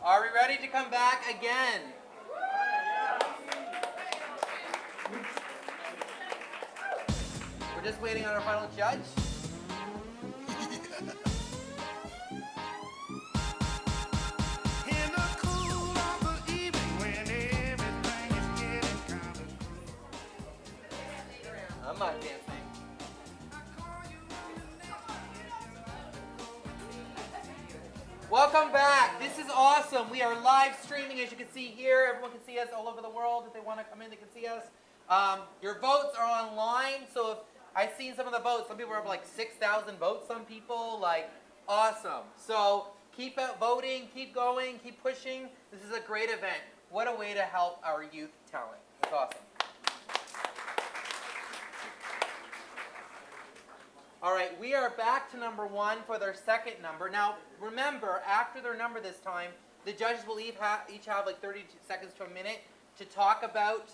Are we ready to come back again? We're just waiting on our final judge. I'm not dancing. Welcome back. This is awesome. We are live streaming, as you can see here. Everyone can see us all over the world. If they want to come in, they can see us. Your votes are online, so if I've seen some of the votes. Some people have like 6,000 votes. Some people, like, awesome. So keep voting, keep going, keep pushing. This is a great event. What a way to help our youth talent. It's awesome. All right, we are back to number one for their second number. Now, remember, after their number this time, the judges will each have like 30 seconds to a minute to talk about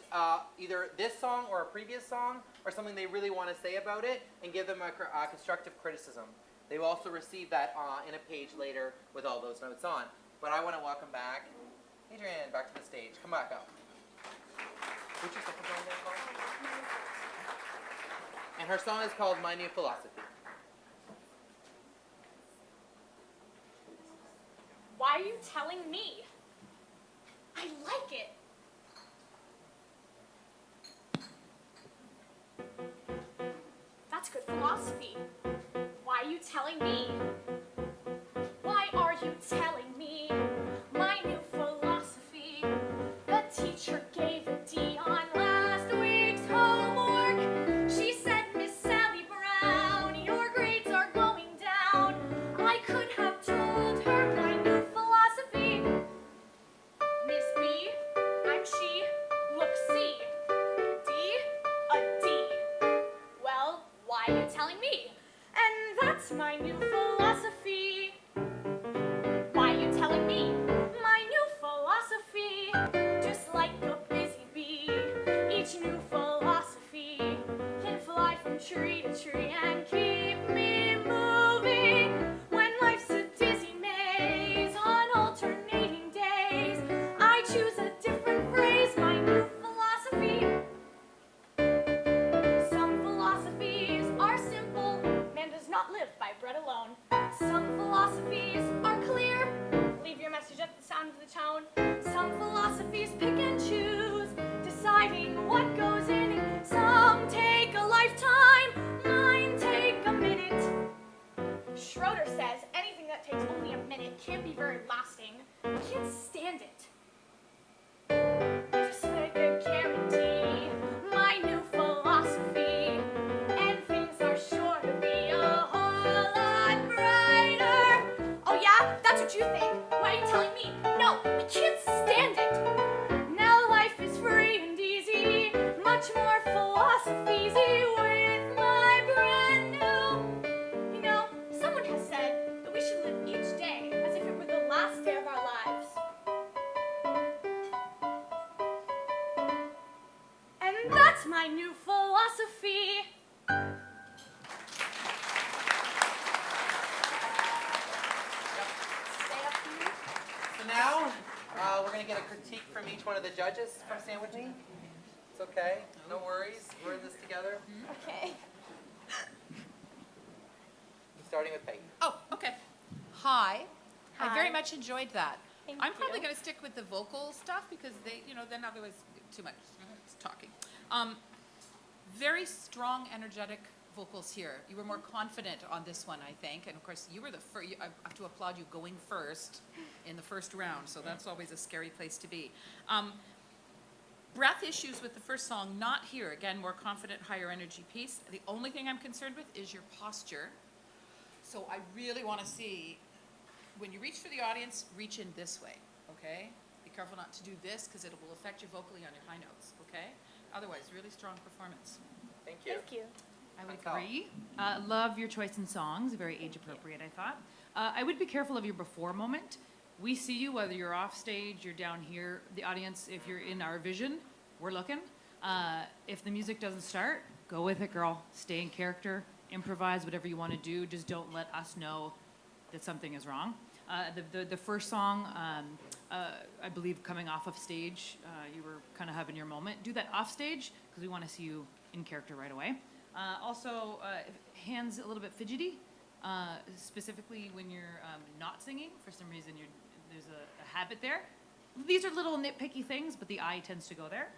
either this song or a previous song or something they really want to say about it and give them a constructive criticism. They will also receive that in a page later with all those notes on. But I want to welcome back Adrienne back to the stage. Come back up. What's your second song name called? And her song is called My New Philosophy. Why are you telling me? I like it. That's good philosophy. Why are you telling me? Why are you telling me my new philosophy? The teacher gave a D on last week's homework. She said, Miss Sally Brown, your grades are going down. I could have told her my new philosophy. Miss B, I'm she, look C. D, a D. Well, why are you telling me? And that's my new philosophy. Why are you telling me? My new philosophy. Just like a busy bee, each new philosophy can fly from tree to tree and keep me moving. When life's a dizzy maze on alternating days, I choose a different phrase, my new philosophy. Some philosophies are simple, man does not live by bread alone. Some philosophies are clear, leave your message at the sound of the tone. Some philosophies pick and choose, deciding what goes in. Some take a lifetime, mine take a minute. Schroeder says anything that takes only a minute can't be very lasting. I can't stand it. Just like a guarantee, my new philosophy, and things are sure to be a whole lot brighter. Oh yeah, that's what you think. Why are you telling me? No, I can't stand it. Now life is free and easy, much more philosophy with my brand new. You know, someone has said that we should live each day as if it were the last day of our lives. And that's my new philosophy. Stay up here. So now, we're going to get a critique from each one of the judges from Sandwiching. It's okay. No worries. We're in this together. Okay. Starting with Peyton. Oh, okay. Hi. I Hi. very much enjoyed that. Thank I'm probably you. going to stick with the vocal stuff because they, then otherwise too much talking. Very strong, energetic vocals here. You were more confident on this one, I think. And of course, you were the first. I have to applaud you going first in the first round. So that's always a scary place to be. Breath issues with the first song, not here. Again, more confident, higher energy piece. The only thing I'm concerned with is your posture. So I really want to see, when you reach for the audience, reach in this way, okay? Be careful not to do this because it will affect you vocally on your high notes, okay? Otherwise, really strong performance. Thank you. Thank you. I would Chantal. agree. Love your choice in songs, very age appropriate, I thought. I would be careful of your before moment. We see you, whether you're off stage, you're down here. The audience, if you're in our vision, we're looking. If the music doesn't start, go with it, girl. Stay in character, improvise, whatever you want to do. Just don't let us know that something is wrong. The first song, I believe coming off of stage, you were kind of having your moment. Do that off stage, because we want to see you in character right away. Also, hands a little bit fidgety, specifically when you're not singing. For some reason, there's a habit there. These are little nitpicky things, but the eye tends to go there.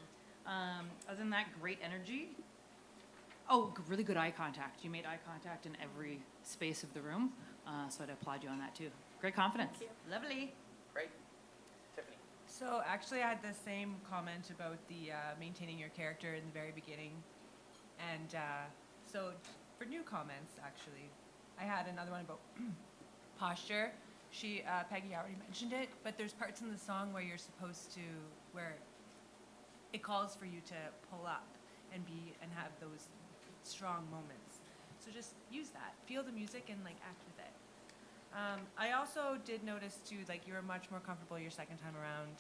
Other than that, great energy. Oh, really good eye contact. You made eye contact in every space of the room, so I'd applaud you on that too. Great confidence. Thank Lovely. Great. Tiffany. So actually, I had the same comment about the maintaining your character in the very beginning, and so for new comments, actually, I had another one about posture. Peggy already mentioned it, but there's parts in the song where you're supposed to, where it calls for you to pull up and have those strong moments. So just use that, feel the music, and like act with it. I also did notice too, like you were much more comfortable your second time around,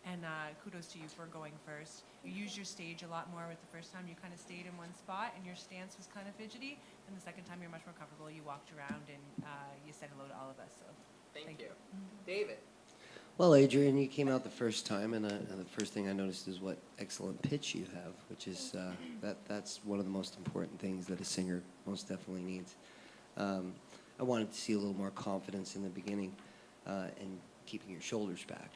and kudos to you for going first. You used your stage a lot more with the first time. You kind of stayed in one spot, and your stance was kind of fidgety. And the second time, you're much more comfortable. You walked around, and you said hello to all of us. So Thank you. David. Well, Adrian, you came out the first time, and the first thing I noticed is what excellent pitch you have, which is that's one of the most important things that a singer most definitely needs. I wanted to see a little more confidence in the beginning and keeping your shoulders back.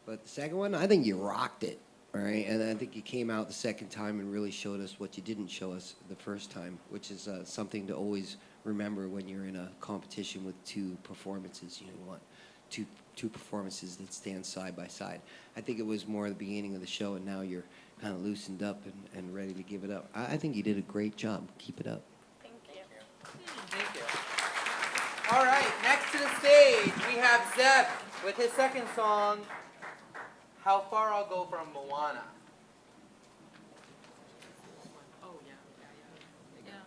But the second one, I think you rocked it, all right? And I think you came out the second time and really showed us what you didn't show us the first time, which is something to always remember when you're in a competition with two performances. You want two performances that stand side by side. I think it was more the beginning of the show, and now you're kind of loosened up and ready to give it up. I think you did a great job. Keep it up. Thank you. Thank you. All right, next to the stage, we have Zeb with his second song, How Far I'll Go from Moana. Oh, yeah, yeah, yeah. Yeah.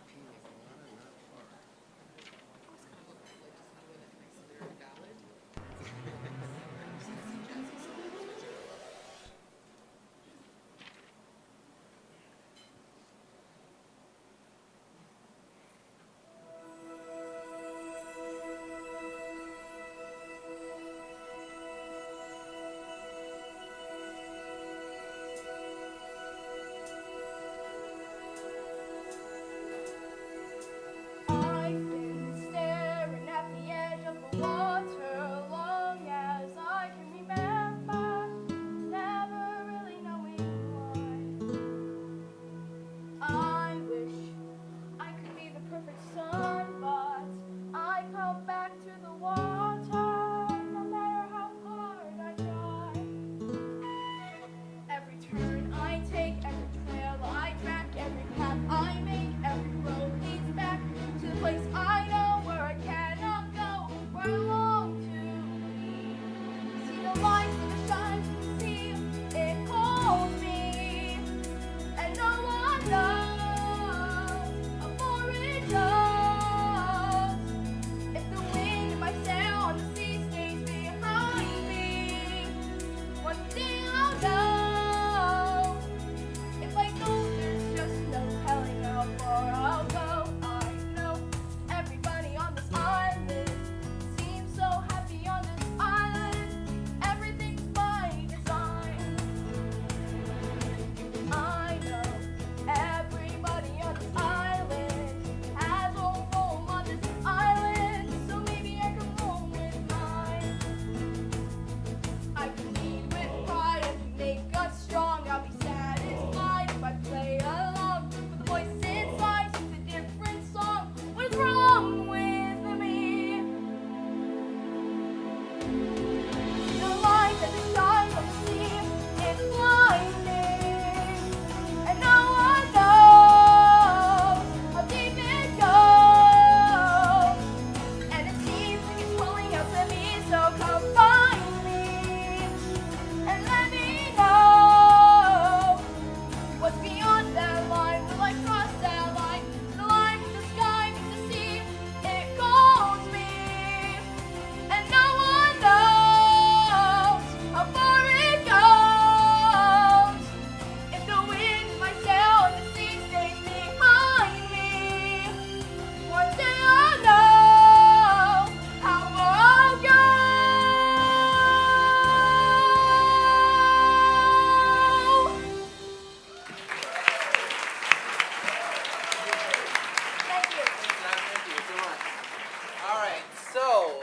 right, so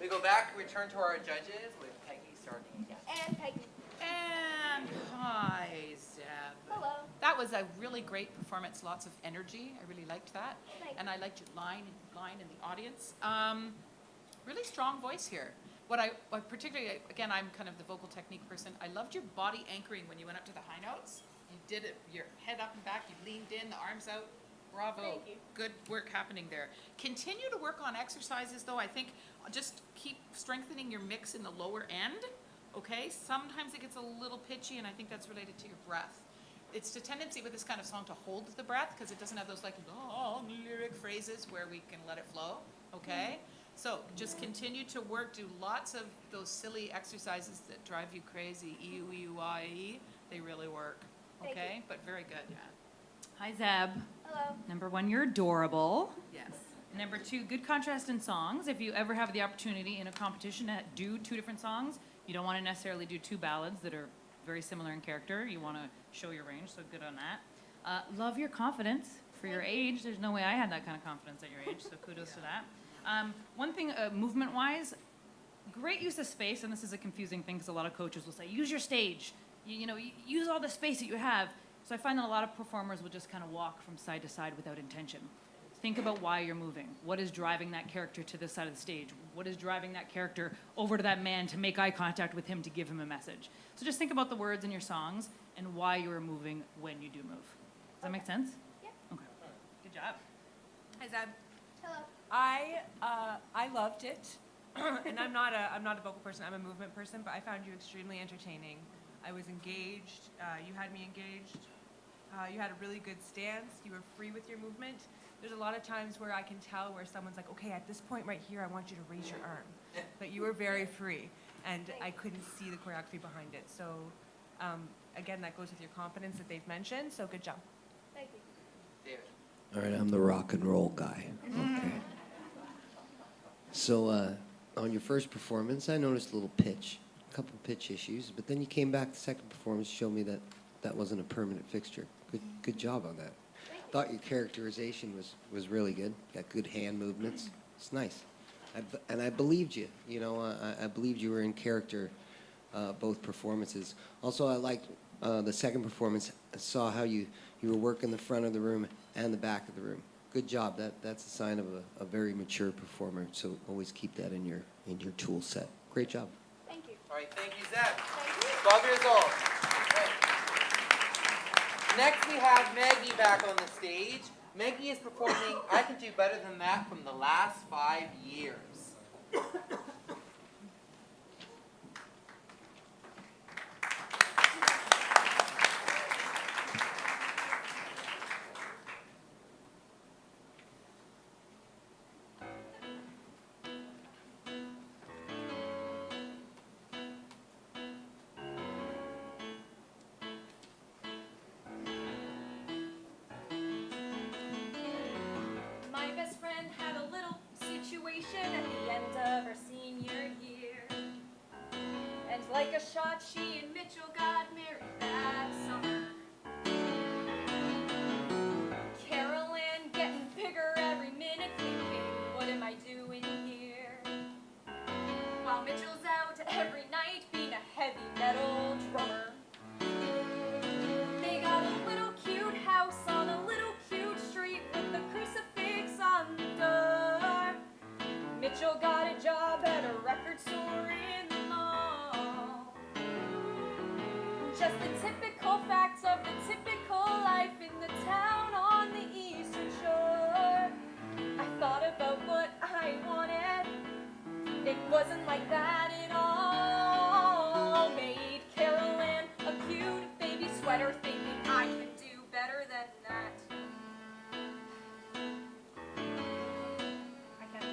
we go back, return to our judges with Peggy starting again. And Peggy. And hi, Zeb. Hello. That was a really great performance, lots of energy. I really liked that. Thank And I liked your line in the audience. Really strong voice here. What particularly, again, I'm kind of the vocal technique person. I loved your body anchoring when you went up to the high notes. You did it, your head up and back, you leaned in, the arms out. Bravo. Thank you. Good work happening there. Continue to work on exercises though. I think just keep strengthening your mix in the lower end. Okay, sometimes it gets a little pitchy, and I think that's related to your breath. It's the tendency with this kind of song to hold the breath because it doesn't have those like long lyric phrases where we can let it flow. Okay, so just continue to work. Do lots of those silly exercises that drive you crazy. E-U-E-U-I-E. They really work. Thank Okay, you. but very good. Yeah. Hi, Zeb. Hello. Number 1, you're adorable. Yes. Number 2, good contrast in songs. If you ever have the opportunity in a competition to do 2 different songs, you don't want to necessarily do 2 ballads that are very similar in character. You want to show your range, so good on that. Love your confidence for your age. There's no way I had that kind of confidence at your age, so kudos to that. One thing, movement-wise, great use of space, and this is a confusing thing because a lot of coaches will say, use your stage. Use all the space that you have. So I find that a lot of performers will just kind of walk from side to side without intention. Think about why you're moving. What is driving that character to this side of the stage? What is driving that character over to that man to make eye contact with him to give him a message? So just think about the words in your songs and why you're moving when you do move. Does that make sense? Yeah. Okay. Good job. Hi, Zeb. Hello. I loved it, and I'm not a vocal person. I'm a movement person, but I found you extremely entertaining. I was engaged. You had me engaged. You had a really good stance. You were free with your movement. There's a lot of times where I can tell where someone's like, okay, at this point right here, I want you to raise your arm. But you were very free, and I couldn't see the choreography behind it. So, again, that goes with your confidence that they've mentioned. So good job. Thank you. David. All right, I'm the rock and roll guy. Okay. So on your first performance, I noticed a little pitch, a couple pitch issues, but then you came back the second performance, showed me that that wasn't a permanent fixture. Good job on that. Thought your characterization was really good. Got good hand movements. It's nice. And I believed you. I believed you were in character both performances. Also, I liked the second performance. I saw how you were working the front of the room and the back of the room. Good job. That's a sign of a very mature performer. So always keep that in your tool set. Great job. Thank you. All right, thank you, Zeb. Thank you. 12 years old. Okay. Next, we have Maggie back on the stage. Maggie is performing I Can Do Better Than That from the last 5 years. My best friend had a little situation at the end of her senior year. And like a shot, she and Mitchell got married that summer. Carol Ann getting bigger every minute, thinking, what am I doing here? While Mitchell's out every night being a heavy metal drummer. They got a little cute house on a little cute street with the crucifix on the door. Mitchell got a job at a record store in the mall. Just the typical facts of the typical life in the town on the eastern shore. I thought about what I wanted. It wasn't like that at all. Made Carol Ann a cute baby sweater, thinking I can do better than that. I can.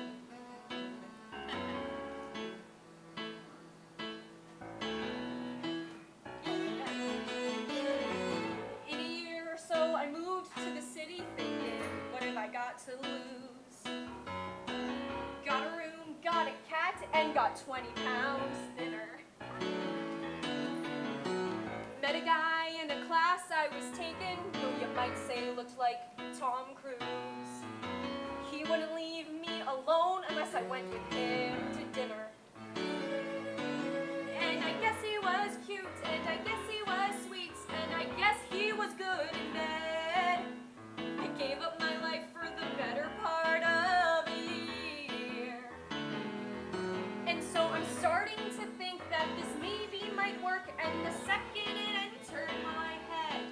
In a year or so, I moved to the city, thinking, what have I got to lose? Got a room, got a cat, and got 20 pounds thinner. Met a guy in a class I was taking, who you might say looked like Tom Cruise. He wouldn't leave me alone unless I went with him to dinner. And I guess he was cute, and I guess he was sweet, and I guess he was good in bed. I gave up my life for the better part of a year. And so I'm starting to think that this maybe might work, and the second it entered my head,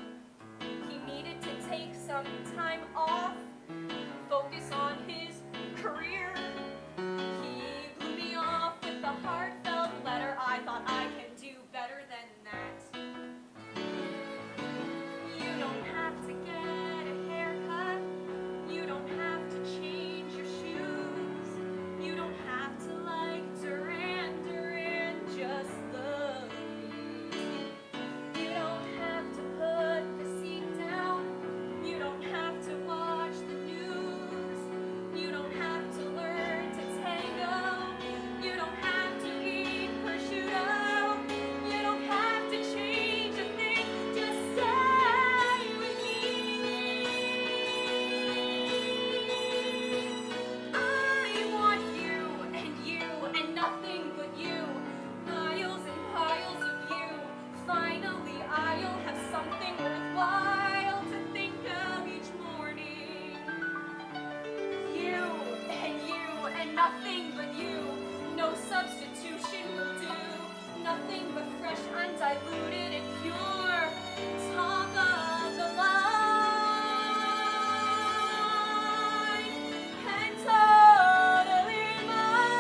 he needed to take some time off, focus on his career. He blew me off with a heartfelt letter. I thought I can do better than that. You don't have to get a haircut. You don't have to change your shoes. You don't have to like Duran Duran, just love me. You don't have to put the seat down. You don't have to watch the news. You don't have to learn to tango. You don't have to eat prosciutto. You don't have to change a thing. Just stay with me. I want you and nothing but you. Miles and piles of you. Finally, I'll have something worthwhile to think of each morning. You and nothing but you. No substitution will do. Nothing but fresh, undiluted, and pure. Top of the line. And totally mine.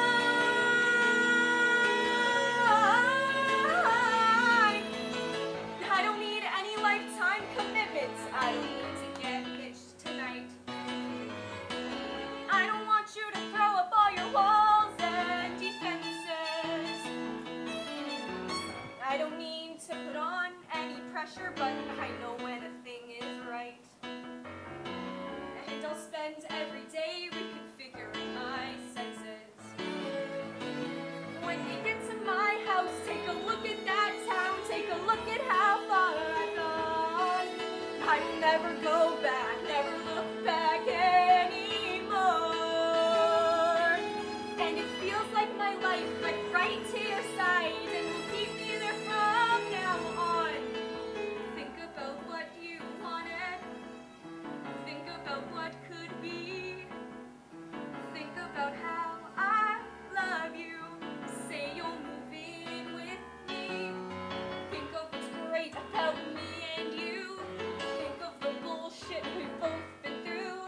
I don't need any lifetime commitments. I don't need to get hitched tonight. I don't want you to throw up all your walls and defenses. I don't need to put on any pressure, but I know when a thing is right. And I'll spend every day reconfiguring my senses. When you get to my house, take a look at that town. Take a look at how far I've gone. I will never go back, never look back anymore. And it feels like my life went right to your side and will keep me there from now on. Think about what you wanted. Think about what could be. Think about how I love you. Say you'll move in with me. Think of what's great about me and you. Think of the bullshit we've both been through.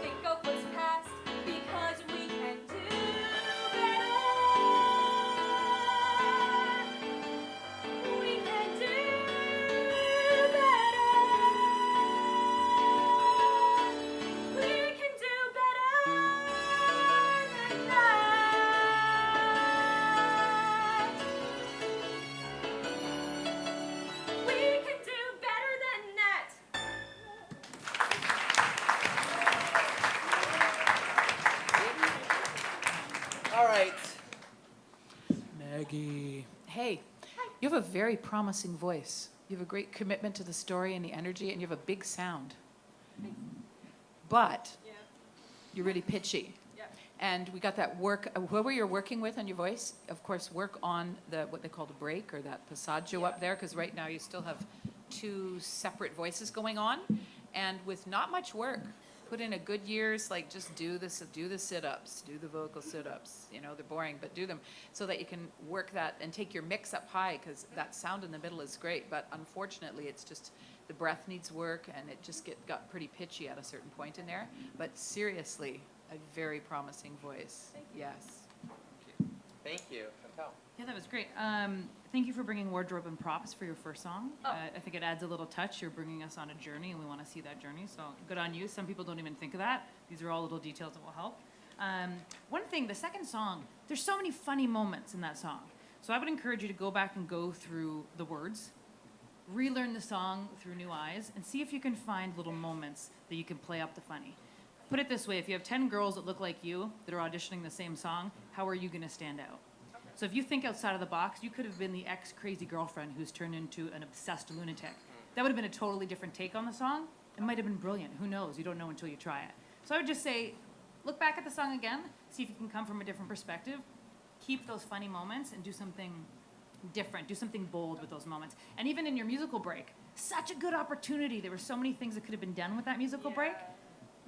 Think of what's past, because we can do better. We can do better. We can do better than that. We can do better than that. All right. Maggie. Hey, you have a very promising voice. You have a great commitment to the story and the energy, and you have a big sound. But you're really pitchy. And we got that work, whoever you're working with on your voice, of course, work on what they call the break or that passaggio up there, because right now you still have two separate voices going on. And with not much work, put in a good year's, like just do the sit-ups, do the vocal sit-ups. You know, they're boring, but do them so that you can work that and take your mix up high, because that sound in the middle is great. But unfortunately, it's just the breath needs work, and it just got pretty pitchy at a certain point in there. But seriously, a very promising voice. Yes. Thank you, Chantal. Yeah, that was great. Thank you for bringing wardrobe and props for your first song. I think it adds a little touch. You're bringing us on a journey, and we want to see that journey. So good on you. Some people don't even think of that. These are all little details that will help. One thing, the second song, there's so many funny moments in that song. So I would encourage you to go back and go through the words, relearn the song through new eyes, and see if you can find little moments that you can play up the funny. Put it this way, if you have 10 girls that look like you that are auditioning the same song, how are you going to stand out? So if you think outside of the box, you could have been the ex-crazy girlfriend who's turned into an obsessed lunatic. That would have been a totally different take on the song. It might have been brilliant. Who knows? You don't know until you try it. So I would just say, look back at the song again, see if you can come from a different perspective, keep those funny moments and do something different, do something bold with those moments. And even in your musical break, such a good opportunity. There were so many things that could have been done with that musical break.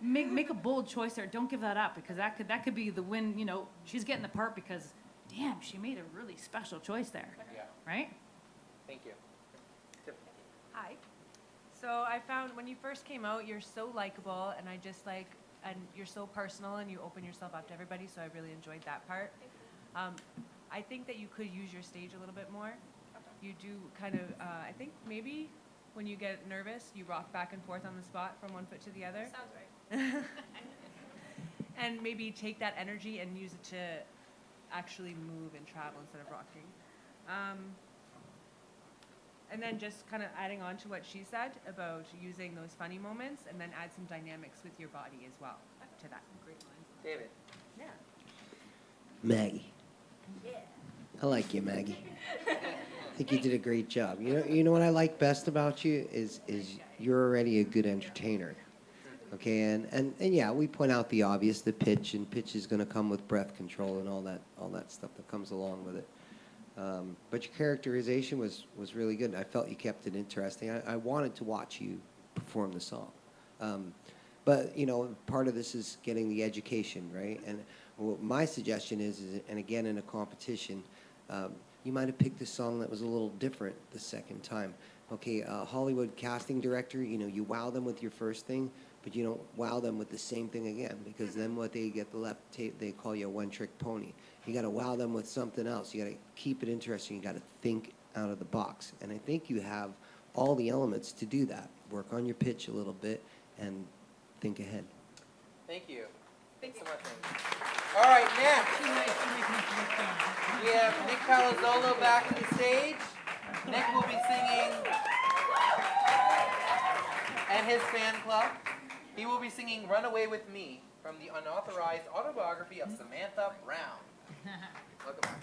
Make a bold choice there. Don't give that up, because that could be the win. You know, she's getting the part because, damn, she made a really special choice there. Yeah. Right? Thank you. Hi. So I found when you first came out, you're so likable, and and you're so personal, and you open yourself up to everybody, so I really enjoyed that part. I think that you could use your stage a little bit more. You do kind of, I think maybe when you get nervous, you rock back and forth on the spot from one foot to the other. Sounds right. And maybe take that energy and use it to actually move and travel instead of rocking. And then just kind of adding on to what she said about using those funny moments, and then add some dynamics with your body as well to that. Great line. David. Yeah. Maggie. I like you, Maggie. I think you did a great job. You know what I like best about you is you're already a good entertainer. Okay, and yeah, we point out the obvious, the pitch, and pitch is going to come with breath control and all that stuff that comes along with it. But your characterization was really good. I felt you kept it interesting. I wanted to watch you perform the song. But, you know, part of this is getting the education, right? And what my suggestion is, and again, in a competition, you might have picked a song that was a little different the second time. Okay, Hollywood casting director, you know, you wow them with your first thing, but you don't wow them with the same thing again, because then what they get the left tape, they call you a one-trick pony. You got to wow them with something else. You got to keep it interesting. You got to think out of the box. And I think you have all the elements to do that. Work on your pitch a little bit and think ahead. Thank you. Thanks so much. All right, next. We have Nick Palazzolo back on the stage. Nick will be singing, and his fan club. He will be singing Runaway With Me from the unauthorized autobiography of Samantha Brown. Welcome.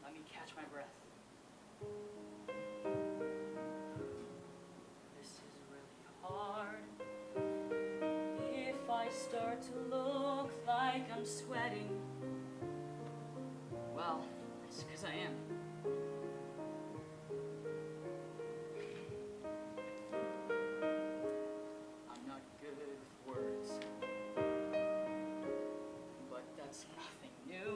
Let me catch my breath. This is really hard. If I start to look like I'm sweating, well, it's because I am. I'm not good with words, but that's nothing new.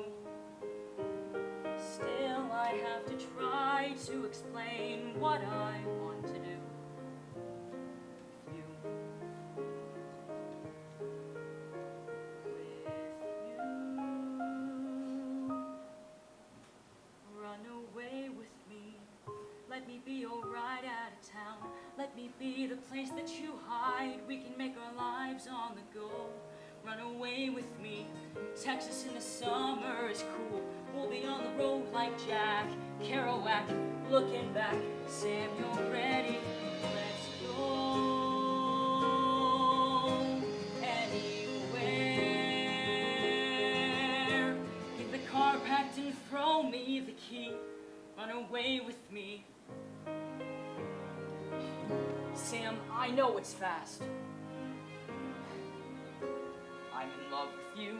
Still, I have to try to explain what I want to do. With you. Run away with me. Let me be alright out of town. Let me be the place that you hide. We can make our lives on the go. Run away with me. Texas in the summer is cool. We'll be on the road like Jack Kerouac. Looking back, Samuel ready. Let's go anywhere. Get the car packed and throw me the key. Run away with me. Sam, I know it's fast. I'm in love with you.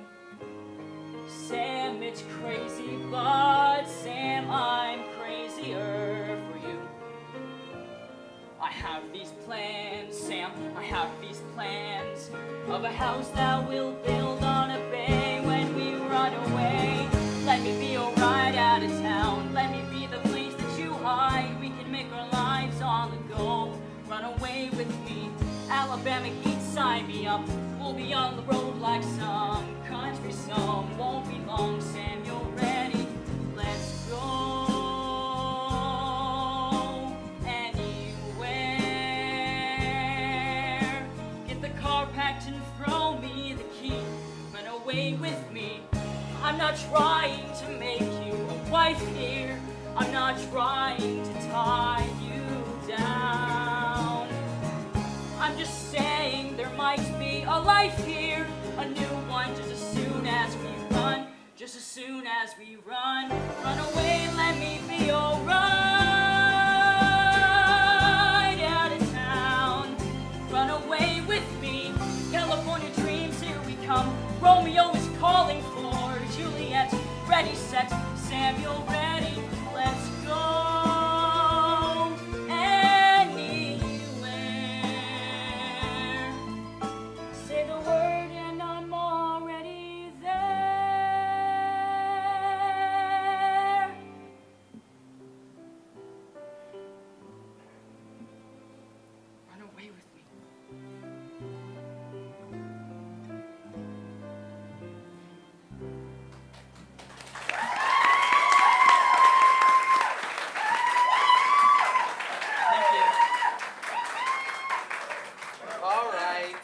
Sam, it's crazy, but Sam, I'm crazier for you. I have these plans, Sam, I have these plans of a house that we'll build on a bay when we run away. Let me be alright out of town. Let me be the place that you hide. We can make our lives on the go. Run away with me. Alabama Heat, sign me up. We'll be on the road like some country song. Won't be long, Sam, you're ready. Let's go anywhere. Get the car packed and throw me the key. Run away with me. I'm not trying to make you a wife here. I'm not trying to tie you down. I'm just saying there might be a life here, a new one just as soon as we run, just as soon as we run. Run away, let me be alright out of town. Run away with me, California dreams, here we come. Romeo is calling for Juliet, ready, set, Samuel, ready, let's go anywhere. Say the word and I'm already there. Run away with me. Thank you. All right,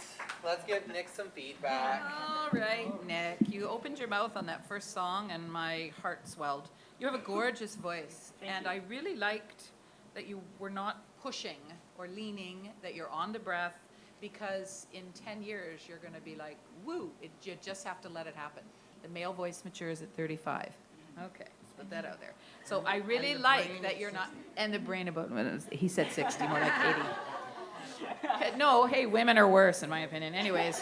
let's give Nick some feedback. All right, Nick, you opened your mouth on that first song and my heart swelled. You have a gorgeous voice, and I really liked that you were not pushing or leaning, that you're on the breath, because in 10 years you're going to be like, woo, you just have to let it happen. The male voice matures at 35. Okay, let's put that out there. So I really like that you're not, and the brain about, he said 60, more like 80. No, hey, women are worse in my opinion. Anyways,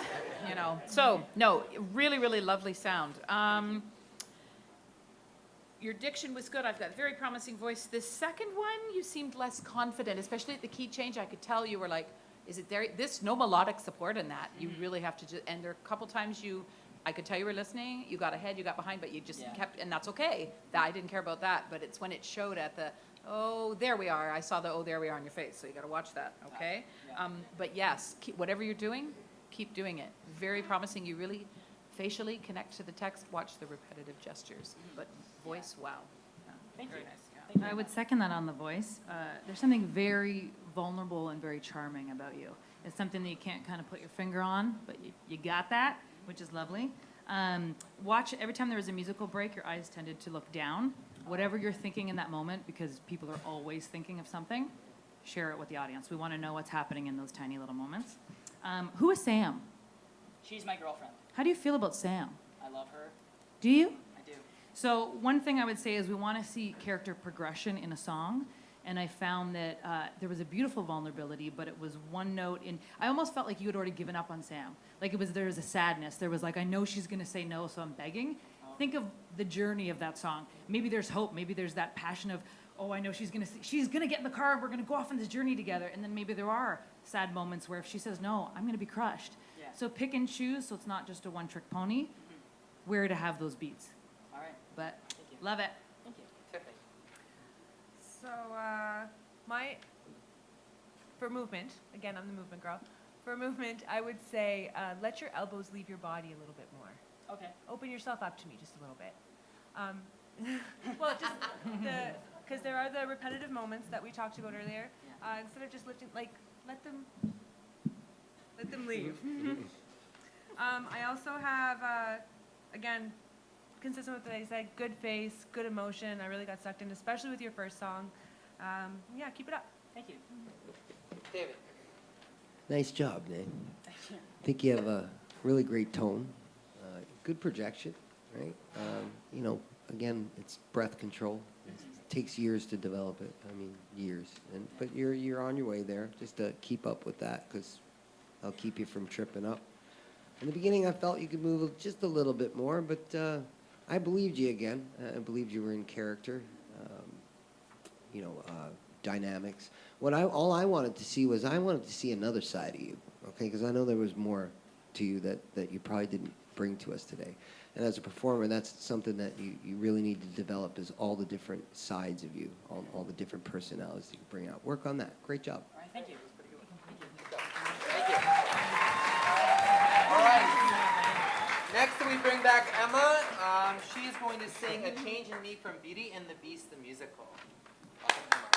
you know. So, no, really, really lovely sound. Your diction was good. I've got a very promising voice. The second one, you seemed less confident, especially at the key change. I could tell you were like, is it there? This, no melodic support in that. You really have to just, and there are a couple times I could tell you were listening, you got ahead, you got behind, but you just kept, and that's okay. I didn't care about that, but it's when it showed at the, oh, there we are. I saw the, oh, there we are on your face, so you got to watch that, okay? But yes, whatever you're doing, keep doing it. Very promising. You really facially connect to the text, watch the repetitive gestures, but voice, wow. Yeah, Thank very you. nice. Yeah. Thank you. I would second that on the voice. There's something very vulnerable and very charming about you. It's something that you can't kind of put your finger on, but you got that, which is lovely. Watch, every time there was a musical break, your eyes tended to look down. Whatever you're thinking in that moment, because people are always thinking of something, share it with the audience. We want to know what's happening in those tiny little moments. Who is Sam? She's my girlfriend. How do you feel about Sam? I love her. Do you? I do. So one thing I would say is we want to see character progression in a song, and I found that there was a beautiful vulnerability, but it was one note in. I almost felt like you had already given up on Sam. Like there was a sadness. There was like, I know she's going to say no, so I'm begging. Think of the journey of that song. Maybe there's hope. Maybe there's that passion of, oh, I know she's going to get in the car. We're going to go off on this journey together. And then maybe there are sad moments where if she says no, I'm going to be crushed. Yeah. So pick and choose, so it's not just a one-trick pony. Where to have those beats. All right. But Thank you. love it. Thank you. Tiffany. So, for movement, again, I'm the movement girl. For movement, I would say let your elbows leave your body a little bit more. Okay. Open yourself up to me just a little bit. Well, just because there are the repetitive moments that we talked about earlier. Instead of just lifting, like, let them leave. I also have, again, consistent with what I said, good face, good emotion. I really got sucked in, especially with your first song. Yeah, keep it up. Thank you. David. Nice job, Nate. Thank you. I think you have a really great tone, good projection, right? You know, again, it's breath control. It takes years to develop it. I mean, years. But you're on your way there. Just to keep up with that, because I'll keep you from tripping up. In the beginning, I felt you could move just a little bit more, but I believed you again. I believed you were in character. Dynamics. All I wanted to see was another side of you, okay? Because I know there was more to you that you probably didn't bring to us today. And as a performer, that's something that you really need to develop, is all the different sides of you, all the different personalities that you bring out. Work on that. Great job. All right. Thank you. Thank you. All right. Next, we bring back Emma. She is going to sing "A Change in Me" from Beauty and the Beast, the musical. Welcome, Emma.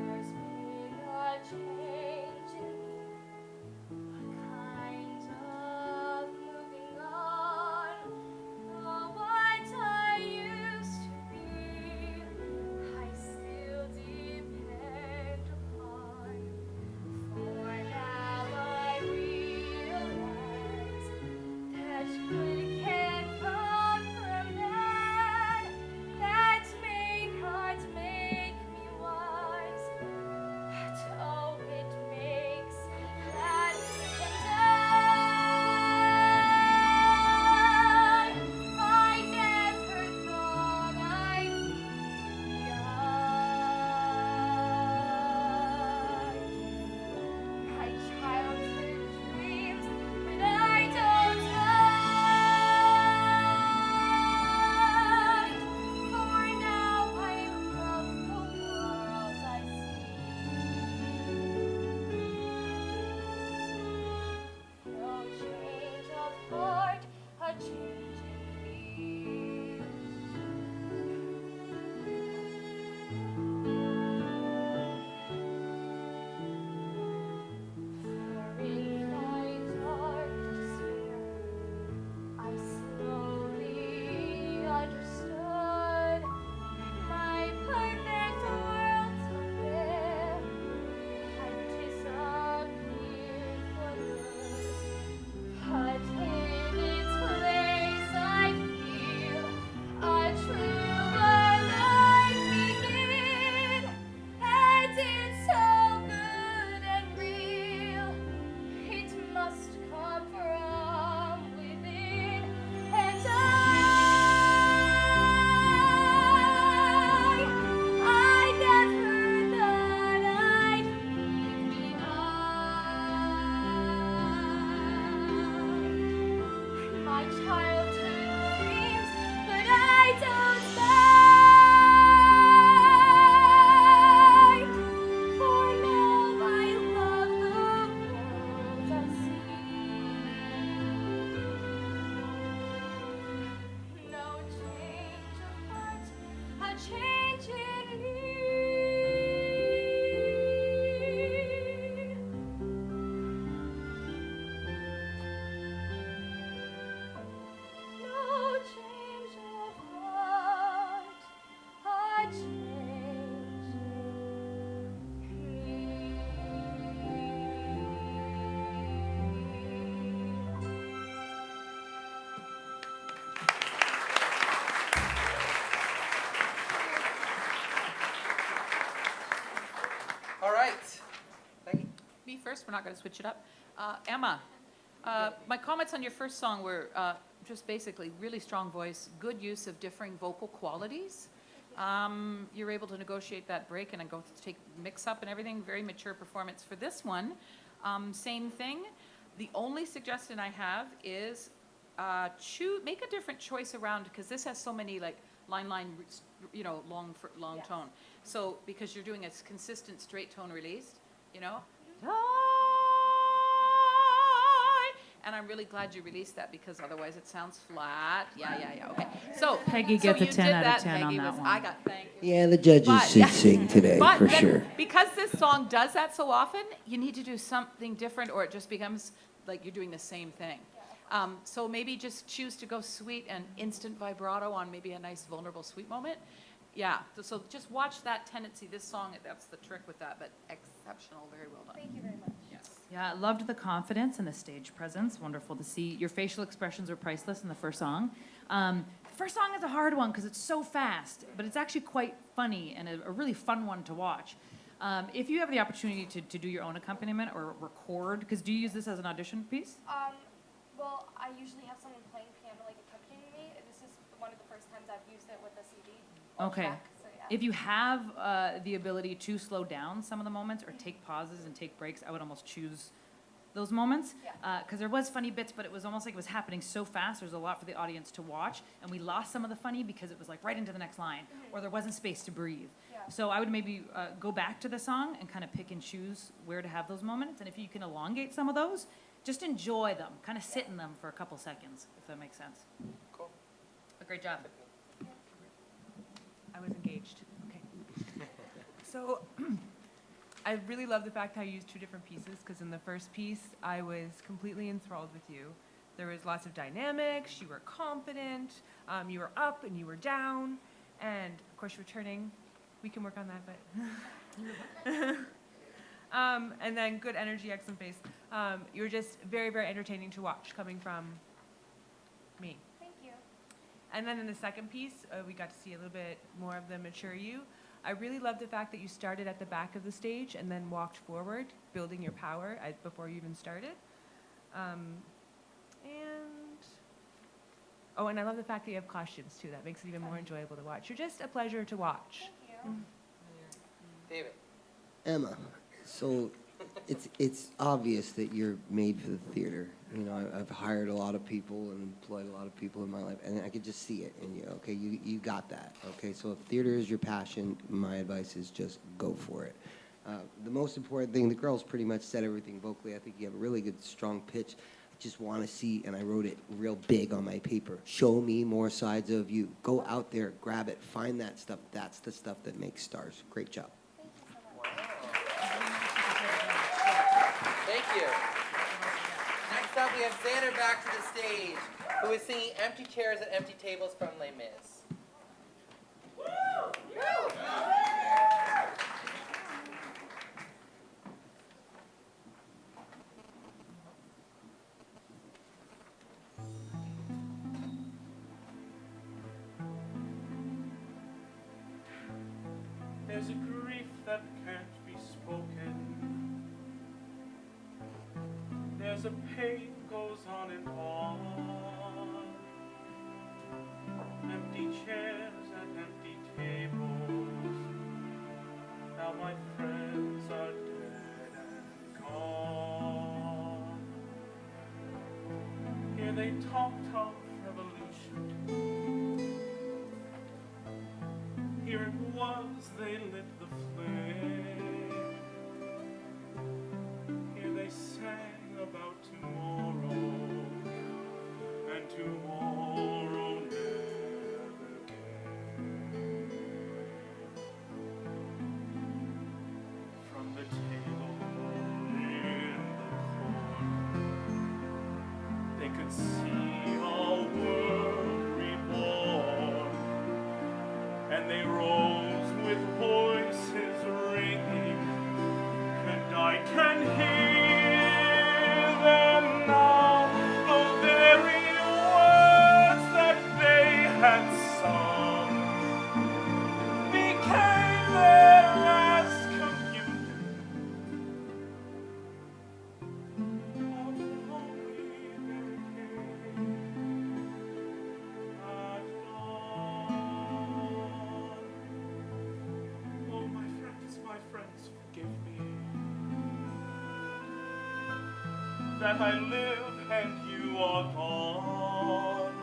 There's been first. We're not going to switch it up. Emma, my comments on your first song were just basically really strong voice, good use of differing vocal qualities. You're able to negotiate that break and then go to take mix up and everything. Very mature performance for this one. Same thing. The only suggestion I have is make a different choice around, because this has so many like line, long Yes. tone. So because you're doing a consistent straight tone release, and I'm really glad you released that, because otherwise it sounds flat. Yeah. Okay. So Peggy so gets a you 10 did out of that, 10 on Peggy, that was- one. I got thank you. Yeah, the judges But- should sing today But for then, sure. because this song does that so often, you need to do something different, or it just becomes like you're doing the same thing. So maybe just choose to go sweet and instant vibrato on maybe a nice vulnerable sweet moment. Yeah, so just watch that tendency. This song, that's the trick with that, but exceptional, very well done. Thank you very much. Yes. Yeah, I loved the confidence and the stage presence. Wonderful to see. Your facial expressions were priceless in the first song. The first song is a hard one because it's so fast, but it's actually quite funny and a really fun one to watch. If you have the opportunity to do your own accompaniment or record, because do you use this as an audition piece? Well, I usually have someone playing piano, like accompanying me. This is one of the first times I've used it with a CD. Okay. Track, so yeah. If you have the ability to slow down some of the moments or take pauses and take breaks, I would almost choose those moments. Yeah. Because there was funny bits, but it was almost like it was happening so fast. There's a lot for the audience to watch, and we lost some of the funny because it was like right into the next line, or there wasn't space to breathe. Yeah. So I would maybe go back to the song and kind of pick and choose where to have those moments. And if you can elongate some of those, just enjoy them. Kind of sit in them for a couple seconds, if that makes sense. Cool. But great job. I was engaged. Okay. So I really love the fact how you used two different pieces, because in the first piece, I was completely enthralled with you. There was lots of dynamics, you were confident, you were up and you were down, and of course you were turning. We can work on that, but... and then good energy, excellent face. You were just very, very entertaining to watch, coming from me. Thank you. And then in the second piece, we got to see a little bit more of the mature you. I really love the fact that you started at the back of the stage and then walked forward, building your power before you even started. And I love the fact that you have costumes too. That makes it even more enjoyable to watch. You're just a pleasure to watch. Thank you. David. Emma, so it's obvious that you're made for the theater. You know, I've hired a lot of people and employed a lot of people in my life, and I could just see it in you. Okay, you got that. Okay, so if theater is your passion, my advice is just go for it. The most important thing, the girls pretty much said everything vocally. I think you have a really good, strong pitch. I just want to see, and I wrote it real big on my paper, show me more sides of you. Go out there, grab it, find that stuff. That's the stuff that makes stars. Great job. Thank you so much. Thank you. Next up, we have Xander back to the stage, who is singing Empty Chairs at Empty Tables from Les Mis. There's a grief that can't be spoken. There's a pain goes on and on. Empty chairs and empty tables. Now my friends are dead and gone. Here they talked of revolution. Here it was, they lit the flame. Here they sang about tomorrow, and tomorrow never came. From the table in the corner, they could see a world reborn. And they rose with voices ringing, and I can hear them now, the very words that they had sung became their last communion. that I live and you are gone.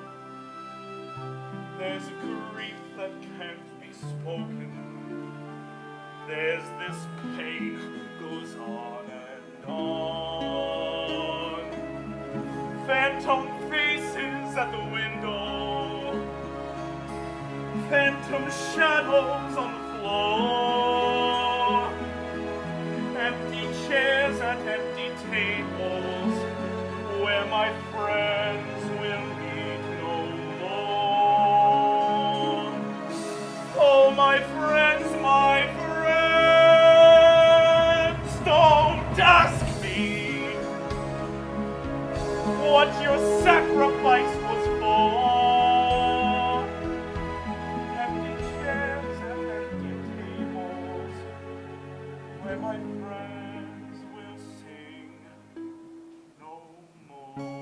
There's a grief that can't be spoken. There's this pain goes on and on. Phantom faces at the window. Phantom shadows on the floor. Empty chairs and empty tables where my friends will meet no more. Oh, my friends, don't ask me what your sacrifice was for. Empty chairs and empty tables where my friends will sing no more.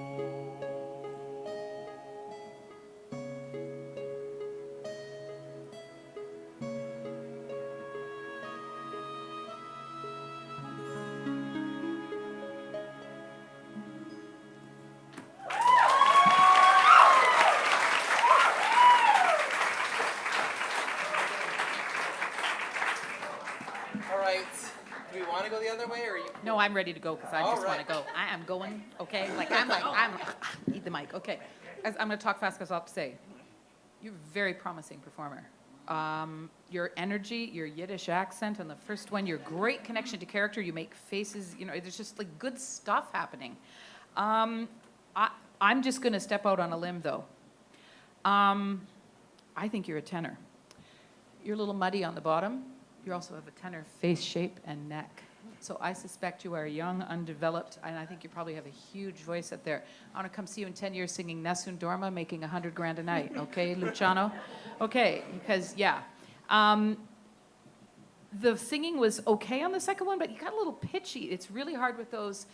All right. Do we want to go the other way, or are you? No, I'm ready to go because I All just want to right. go. I am going, okay? Eat the mic, okay. I'm going to talk fast because I'll have to say, you're a very promising performer. Your energy, your Yiddish accent on the first one, your great connection to character, you make faces, you know, there's just like good stuff happening. I'm just going to step out on a limb though. I think you're a tenor. You're a little muddy on the bottom. You also have a tenor face shape and neck. So I suspect you are young, undeveloped, and I think you probably have a huge voice up there. I want to come see you in 10 years singing Nessun Dorma, making $100,000 a night. Okay, Luciano? Okay, because, yeah. The singing was okay on the second one, but you got a little pitchy. It's really hard with those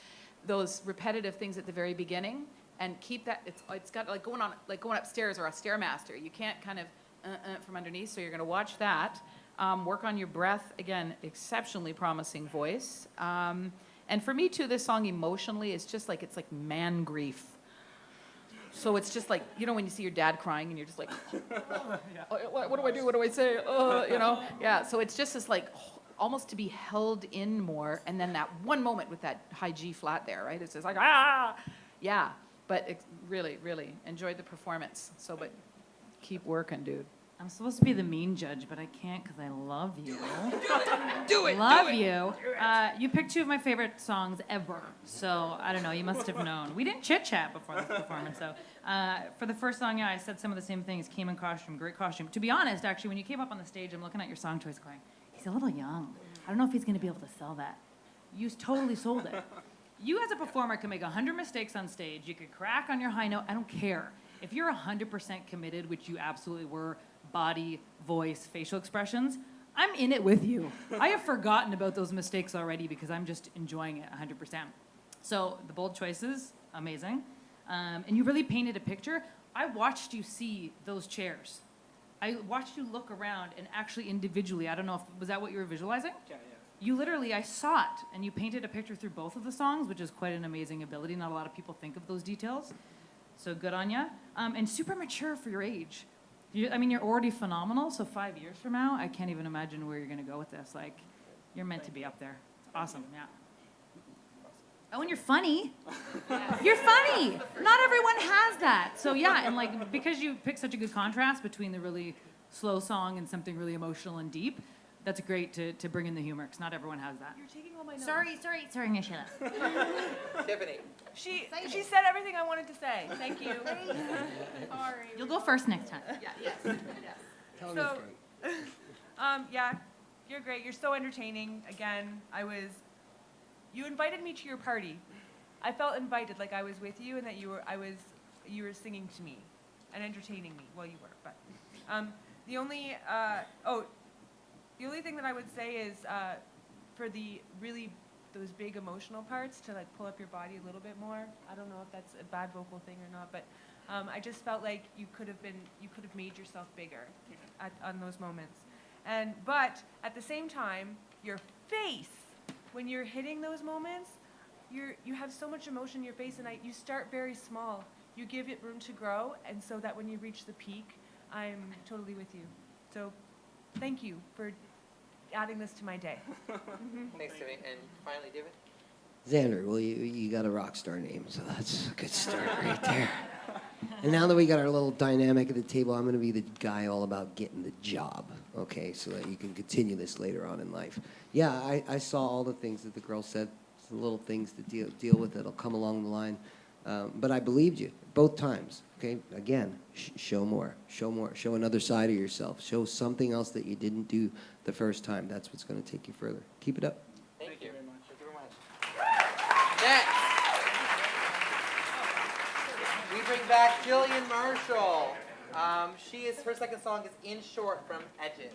repetitive things at the very beginning, and keep that. It's got like going upstairs or a stairmaster. You can't kind of from underneath. So you're going to watch that. Work on your breath. Again, exceptionally promising voice. And for me too, this song emotionally is just like, it's like man grief. So it's just like, you know, when you see your dad crying and you're just like, what do I do? What do I say? You know? Yeah, so it's just this like, almost to be held in more. And then that one moment with that high G flat there, right? It's just like, ah! Yeah, but really, really enjoyed the performance. So, but keep working, dude. I'm supposed to be the mean judge, but I can't because I love you. Do it! Love you. You picked two of my favorite songs ever. So, I don't know, you must have known. We didn't chit-chat before this performance, so. For the first song, yeah, I said some of the same things. Came in costume, great costume. To be honest, actually, when you came up on the stage, I'm looking at your song choice going, he's a little young. I don't know if he's going to be able to sell that. You totally sold it. You as a performer can make 100 mistakes on stage. You could crack on your high note. I don't care. If you're 100% committed, which you absolutely were, body, voice, facial expressions, I'm in it with you. I have forgotten about those mistakes already because I'm just enjoying it 100%. So the bold choices, amazing. And you really painted a picture. I watched you see those chairs. I watched you look around and actually individually, I don't know if, was that what you were visualizing? Yeah. You literally, I saw it, and you painted a picture through both of the songs, which is quite an amazing ability. Not a lot of people think of those details. So good on you. And super mature for your age. I mean, you're already phenomenal, so 5 years from now, I can't even imagine where you're going to go with this. Like, you're meant to be up there. It's awesome, yeah. Oh, and you're funny. You're funny. Not everyone has that. So, yeah, and, like, because you picked such a good contrast between the really slow song and something really emotional and deep, that's great to bring in the humor, because not everyone has that. You're taking all my notes. Sorry, I'm going to shut up. Tiffany. She said everything I wanted to say. Thank you. Sorry. You'll go first next time. Yeah, yes. Tell me So, this yeah, you're great. You're so entertaining. Again, you invited me to your party. I felt invited, like I was with you, and that you were singing to me and entertaining me. Well, you were, but the only thing that I would say is for those big emotional parts, to like pull up your body a little bit more. I don't know if that's a bad vocal thing or not, but I just felt like you could have made yourself bigger on those moments. But at the same time, your face when you're hitting those moments, you have so much emotion in your face, and you start very small. You give it room to grow, and so that when you reach the peak, I'm totally with you. So thank you for adding this to my day. Thanks, Timmy. And finally, David? Xander, well, you got a rock star name, so that's a good start right there. And now that we got our little dynamic at the table, I'm going to be the guy all about getting the job, okay, so that you can continue this later on in life. Yeah, I saw all the things that the girl said, the little things to deal with that'll come along the line. But I believed you both times, okay? Again, show more, show another side of yourself, show something else that you didn't do the first time. That's what's going to take you further. Keep it up. Thank you very much. Thank you very much. Next, we bring back Jillian Marshall. Her second song is In Short from Edges.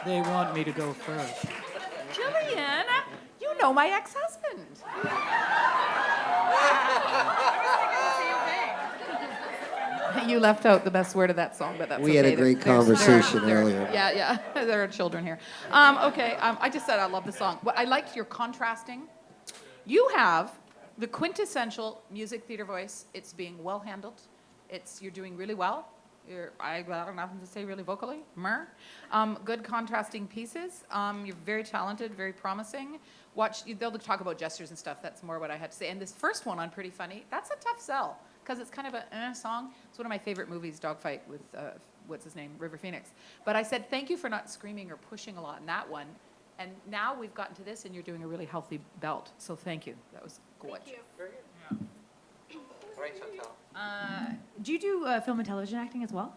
They want me to go first. Jillian, you know my ex-husband. You left out the best word of that song, but that's We had a okay. great conversation earlier. Yeah, there are children here. Okay, I just said I love the song. Well, I liked your contrasting. You have the quintessential music theater voice. It's being well handled. You're doing really well. I don't have nothing to say really vocally. Good contrasting pieces. You're very talented, very promising. They'll talk about gestures and stuff. That's more what I had to say. And this first one on Pretty Funny, that's a tough sell because it's kind of a song. It's one of my favorite movies, Dogfight with, what's his name, River Phoenix. But I said, thank you for not screaming or pushing a lot in that one. And now we've gotten to this and you're doing a really healthy belt. So thank you. That was good. Thank you. Very good. All right, Chantal. Do you do film and television acting as well?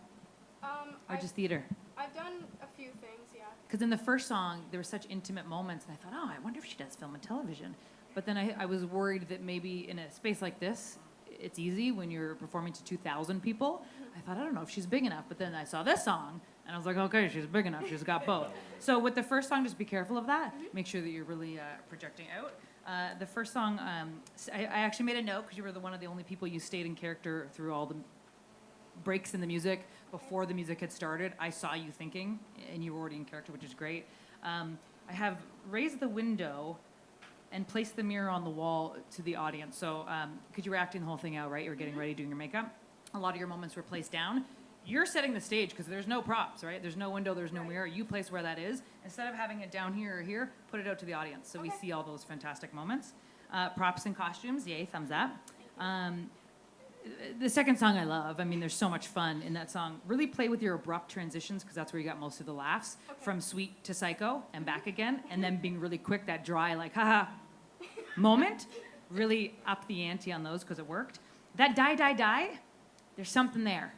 Or just theater? I've done a few things, yeah. Because in the first song, there were such intimate moments, and I thought, oh, I wonder if she does film and television. But then I was worried that maybe in a space like this, it's easy when you're performing to 2,000 people. I thought, I don't know if she's big enough. But then I saw this song, and I was like, okay, she's big enough. She's got both. So with the first song, just be careful of that. Make sure that you're really projecting out. The first song, I actually made a note because you were one of the only people you stayed in character through all the breaks in the music. Before the music had started, I saw you thinking, and you were already in character, which is great. I have raised the window and placed the mirror on the wall to the audience. So, because you were acting the whole thing out, right? You were getting ready, doing your makeup. A lot of your moments were placed down. You're setting the stage because there's no props, right? There's no window, there's no mirror. You place where that is. Instead of having it down here or here, put it out to the audience so we see all those fantastic moments. Props and costumes, yay, thumbs up. The second song I love. I mean, there's so much fun in that song. Really play with your abrupt transitions because that's where you got most of the laughs. From sweet to psycho and back again. And then being really quick, that dry, like, haha moment. Really up the ante on those because it worked. That die, there's something there.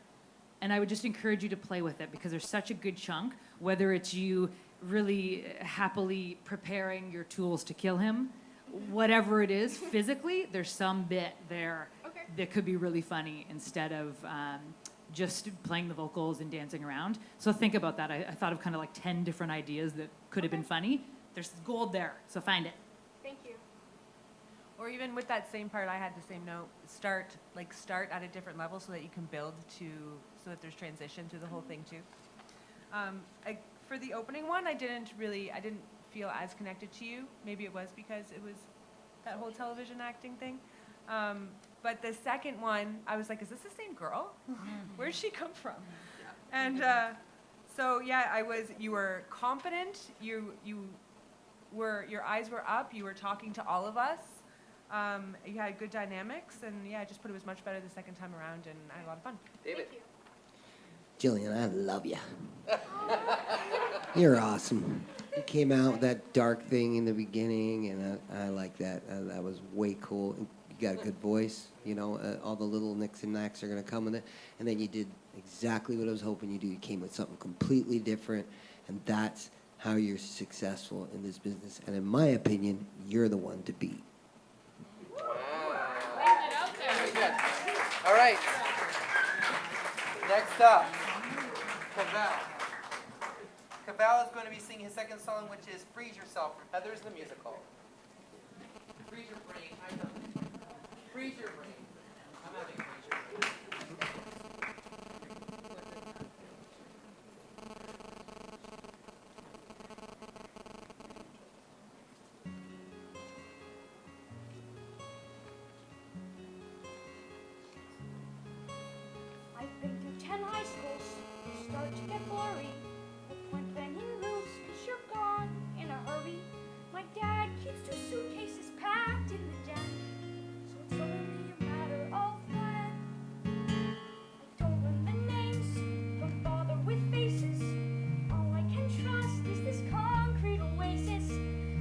And I would just encourage you to play with it because there's such a good chunk, whether it's you really happily preparing your tools to kill him, whatever it is, physically, there's some bit there that could be really funny instead of just playing the vocals and dancing around. So think about that. I thought of kind of like 10 different ideas that could have been funny. There's gold there, so find it. Thank you. Or even with that same part, I had the same note. Start at a different level so that you can build so that there's transition through the whole thing too. For the opening one, I didn't feel as connected to you. Maybe it was because it was that whole television acting thing. But the second one, I was like, is this the same girl? Where'd she come from? And so yeah, you were confident, your eyes were up, you were talking to all of us. You had good dynamics, and yeah, I just put it was much better the second time around, and I had a lot of fun. David. Thank you. Jillian, I love you. You're awesome. You came out with that dark thing in the beginning, and I like that. That was way cool. You got a good voice. You know, all the little nicks and knacks are going to come with it. And then you did exactly what I was hoping you do. You came with something completely different, and that's how you're successful in this business. And in my opinion, you're the one to beat. Very good. All right. Next up, Cavell. Cavell is going to be singing his second song, which is Freeze Yourself from Heathers the Musical. Freeze your brain. I know. Freeze your brain. I'm having freeze your brain. I've been through 10 high schools, you start to get blurry. No point bending rules, cause you're gone in a hurry. My dad keeps 2 suitcases packed in the den, so it's only a matter of when. I don't learn the names, don't bother with faces. All I can trust is this concrete oasis.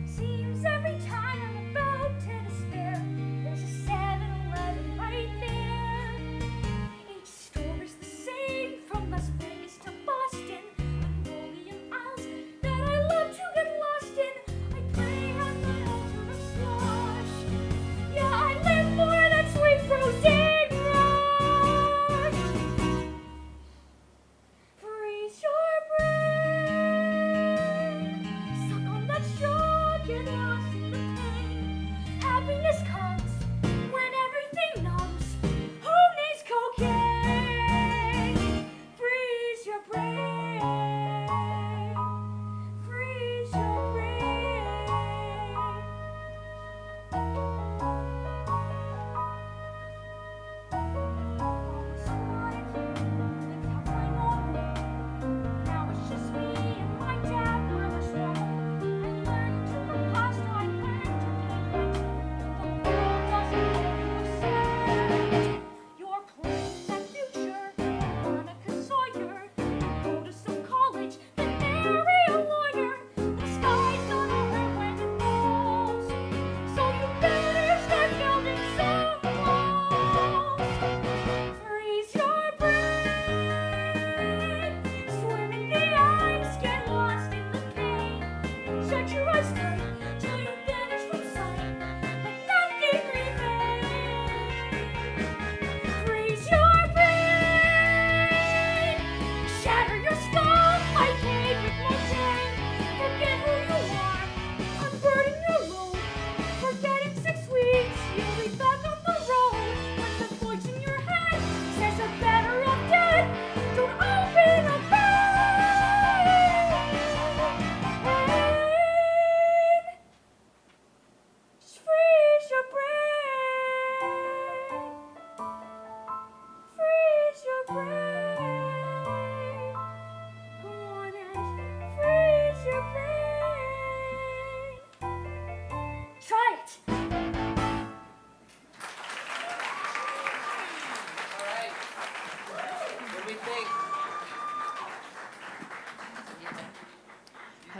Seems every time I'm about to despair, there's a 7-Eleven right there. Each store is the same, from Las Vegas to Boston. A million aisles that I love to get lost in. I pray at the altar of slush. Yeah, I live for that sweet frozen rush. Freeze your brain. Suck on that straw, get lost in the pain. Happiness comes when everything numbs. Who needs cocaine?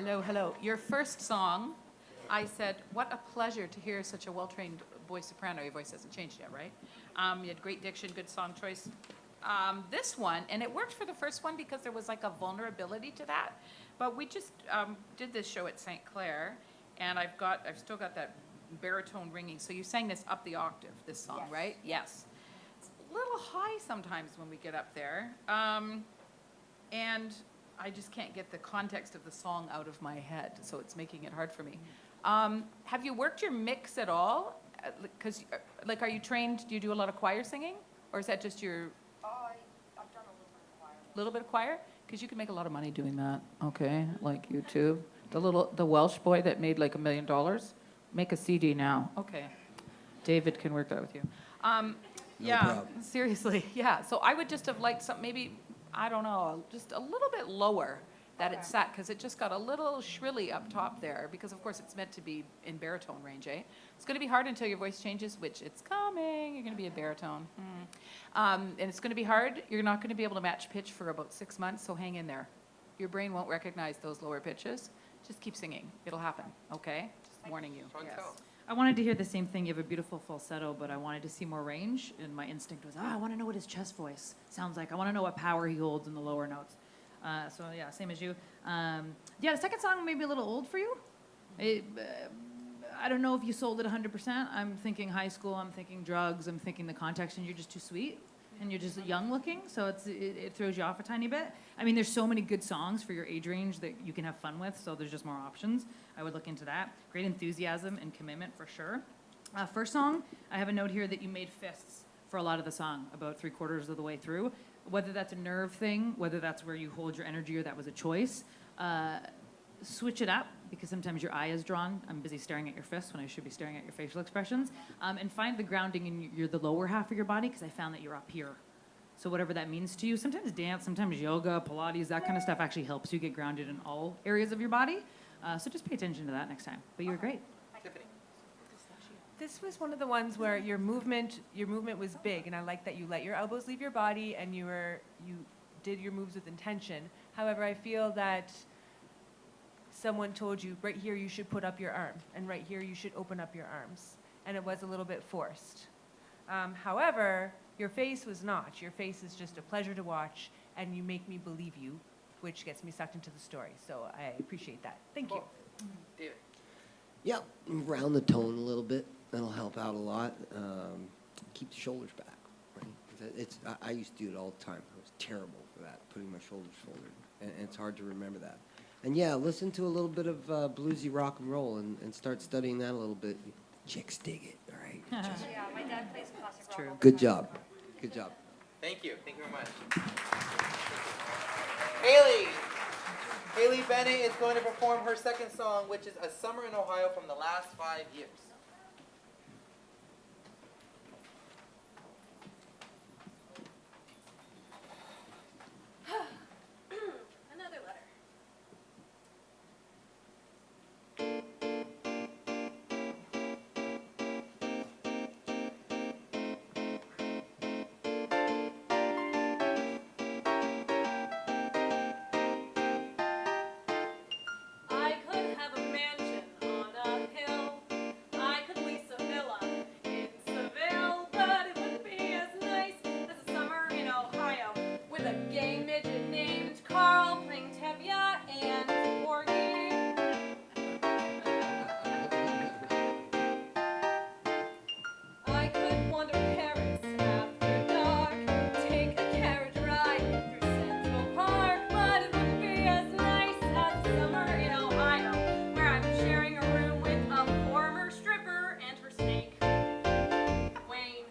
Hello, hello. Your first song, I said, what a pleasure to hear such a well-trained voice soprano. Your voice hasn't changed yet, right? You had great diction, good song choice. This one, and it worked for the first one because there was like a vulnerability to that. But we just did this show at St. Clair, and I've still got that baritone ringing. So you sang this up the octave, this song, Yes. right? Yes. It's a little high sometimes when we get up there. And I just can't get the context of the song out of my head, so it's making it hard for me. Have you worked your mix at all? Because, like, are you trained, do you do a lot of choir singing? Or is that just your... I've done a little bit of choir. Little bit of choir? Because you can make a lot of money doing that, okay? Like YouTube. The Welsh boy that made like $1 million, make a CD now. Okay. David can work that with you. Yeah, problem. seriously, yeah. So I would just have liked some, maybe, I don't know, just a little bit lower that it sat, because it just got a little shrilly up top there, because of course it's meant to be in baritone range, eh? It's going to be hard until your voice changes, which it's coming. You're going to be a baritone. And it's going to be hard. You're not going to be able to match pitch for about 6 months, so hang in there. Your brain won't recognize those lower pitches. Just keep singing. It'll happen, okay? Just warning you. Show and Yes. tell. I wanted to hear the same thing. You have a beautiful falsetto, but I wanted to see more range, and my instinct was, I want to know what his chest voice sounds like. I want to know what power he holds in the lower notes. So yeah, same as you. Yeah, the second song may be a little old for you. I don't know if you sold it 100%. I'm thinking high school. I'm thinking drugs. I'm thinking the context, and you're just too sweet, and you're just young looking, so it throws you off a tiny bit. I mean, there's so many good songs for your age range that you can have fun with, so there's just more options. I would look into that. Great enthusiasm and commitment for sure. First song, I have a note here that you made fists for a lot of the song, about 3/4 of the way through. Whether that's a nerve thing, whether that's where you hold your energy or that was a choice, switch it up, because sometimes your eye is drawn. I'm busy staring at your fists when I should be staring at your facial expressions. And find the grounding in the lower half of your body, because I found that you're up here. So whatever that means to you, sometimes dance, sometimes yoga, Pilates, that kind of stuff actually helps you get grounded in all areas of your body. So just pay attention to that next time. But you were great. Tiffany. This was one of the ones where your movement was big, and I like that you let your elbows leave your body and you did your moves with intention. However, I feel that someone told you right here you should put up your arm, and right here you should open up your arms, and it was a little bit forced. However, your face was not. Your face is just a pleasure to watch, and you make me believe you, which gets me sucked into the story. So I appreciate that. Thank you. Cool. David. Yeah, round the tone a little bit. That'll help out a lot. Keep the shoulders back. Right? I used to do it all the time. I was terrible for that, putting my shoulders forward, and it's hard to remember that. And yeah, listen to a little bit of bluesy rock and roll, and start studying that a little bit. Chicks dig it. All right. Just Yeah, my dad plays classic rock. true. all the good time. job. Good job. Thank you. Thank you very much. Haley. Haley Bennett is going to perform her second song, which is A Summer in Ohio from the last 5 years. Another letter. I could have a mansion on a hill. I could lease a villa in Seville, but it wouldn't be as nice as a summer in Ohio with a gay midget named Carl playing Tevye and Porgy. I could wander Paris after dark, take a carriage ride through Central Park, but it wouldn't be as nice as a summer in Ohio, where I'm sharing a room with a former stripper and her snake, Wayne.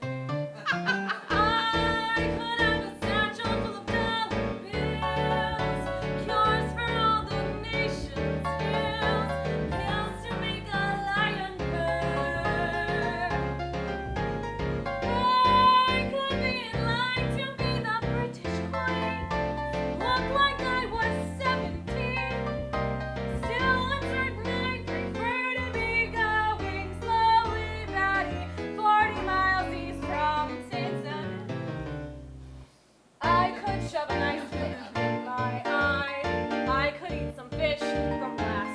I could have a satchel full of dollar bills, cures for all the nation's ills, pills to make a lion purr. I could be in line to be the British Queen, look like I was 17, still uncertain I'd prefer to be going slowly, Patty, 40 miles east from Cincinnati. I could shove an ice pick in my eye. I could eat some fish from last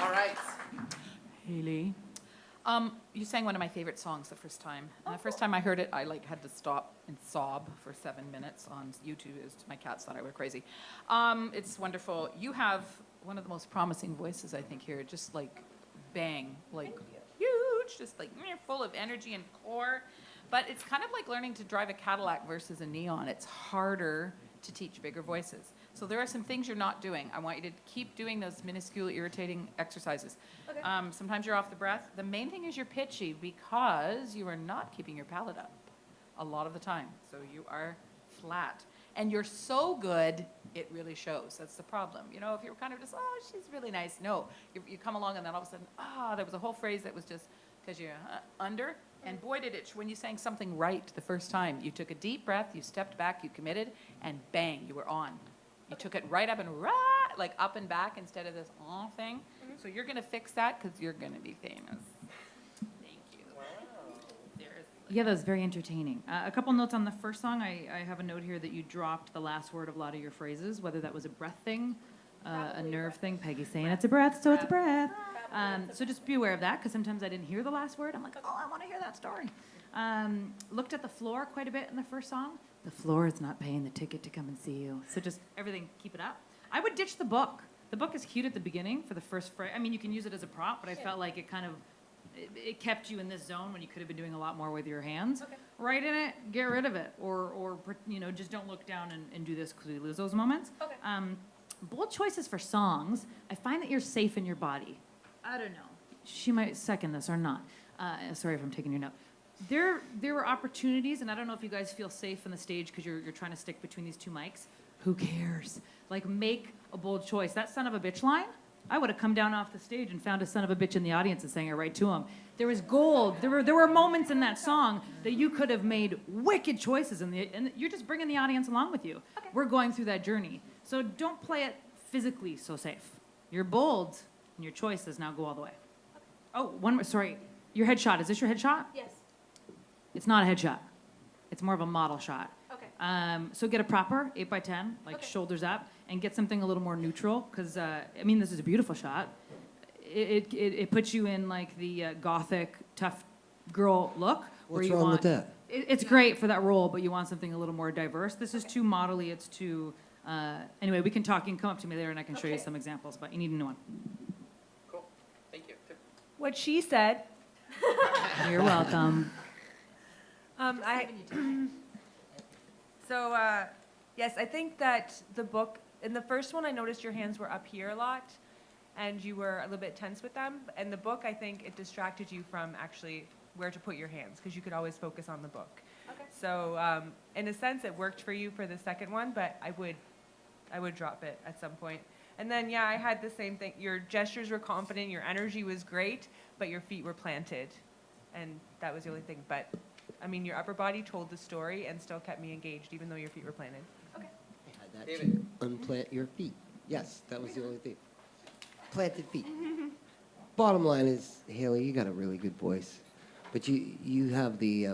All right. Haley. You sang one of my favorite songs the first time. And the first time I heard it, I like had to stop and sob for 7 minutes on YouTube. My cats thought I were crazy. It's wonderful. You have one of the most promising voices I think here. Just like bang, like huge, just like full of energy and core. But it's kind of like learning to drive a Cadillac versus a Neon. It's harder to teach bigger voices. So there are some things you're not doing. I want you to keep doing those minuscule, irritating exercises. Okay. Sometimes you're off the breath. The main thing is you're pitchy because you are not keeping your palate up a lot of the time. So you are flat. And you're so good, it really shows. That's the problem. You know, if you're kind of just, oh, she's really nice. No, you come along and then all of a sudden, there was a whole phrase that was just because you're under. And boy, did it, when you sang something right the first time, you took a deep breath, you stepped back, you committed, and bang, you were on. You took it right up and like up and back instead of this thing. So you're going to fix that because you're going to be famous. Thank you. Yeah, that was very entertaining. A couple notes on the first song. I have a note here that you dropped the last word of a lot of your phrases, whether that was a breath thing, a nerve thing. Peggy's saying it's a breath, so it's a breath. So just be aware of that, because sometimes I didn't hear the last word. I'm like, oh, I want to hear that story. Looked at the floor quite a bit in the first song. The floor is not paying the ticket to come and see you. So just everything, keep it up. I would ditch the book. The book is cute at the beginning for the first phrase. I mean, you can use it as a prop, but I felt like it kind of, it kept you in this zone when you could have been doing a lot more with your hands. Okay. Write in it, get rid of it, or just don't look down and do this because we lose those moments. Okay. Bold choices for songs. I find that you're safe in your body. I don't know. She might second this or not. Sorry if I'm taking your note. There were opportunities, and I don't know if you guys feel safe on the stage because you're trying to stick between these two mics. Who cares? Like, make a bold choice. That son of a bitch line, I would have come down off the stage and found a son of a bitch in the audience and sang it right to him. There was gold. There were moments in that song that you could have made wicked choices, and you're just bringing the audience along with you. Okay. We're going through that journey. So don't play it physically so safe. You're bold, and your choices now go all the way. Okay. Oh, one more. Sorry. Your headshot. Is this your headshot? Yes. It's not a headshot. It's more of a model shot. Okay. So get a proper 8x10, like Okay. shoulders up, and get something a little more neutral, because, this is a beautiful shot. It puts you in, like, the gothic, tough girl look. What's wrong with that? It's great for that role, but you want something a little more diverse. This is too modelly. It's too... anyway, we can talk. You can come up to me later, and I can show you Okay. some examples, but you need a new one. Cool. Thank you. What she said. You're welcome. Yes, I think that the book, in the first one, I noticed your hands were up here a lot, and you were a little bit tense with them. And the book, I think it distracted you from actually where to put your hands, because you could always focus on the book. Okay. So, in a sense, it worked for you for the second one, but I would drop it at some point. And then, yeah, I had the same thing. Your gestures were confident, your energy was great, but your feet were planted. And that was the only thing. But, I mean, your upper body told the story and still kept me engaged, even though your feet were planted. Okay. I had that David. too. Unplant your feet. Yes, that was the only thing. Planted feet. Bottom line is, Haley, you got a really good voice, but you have the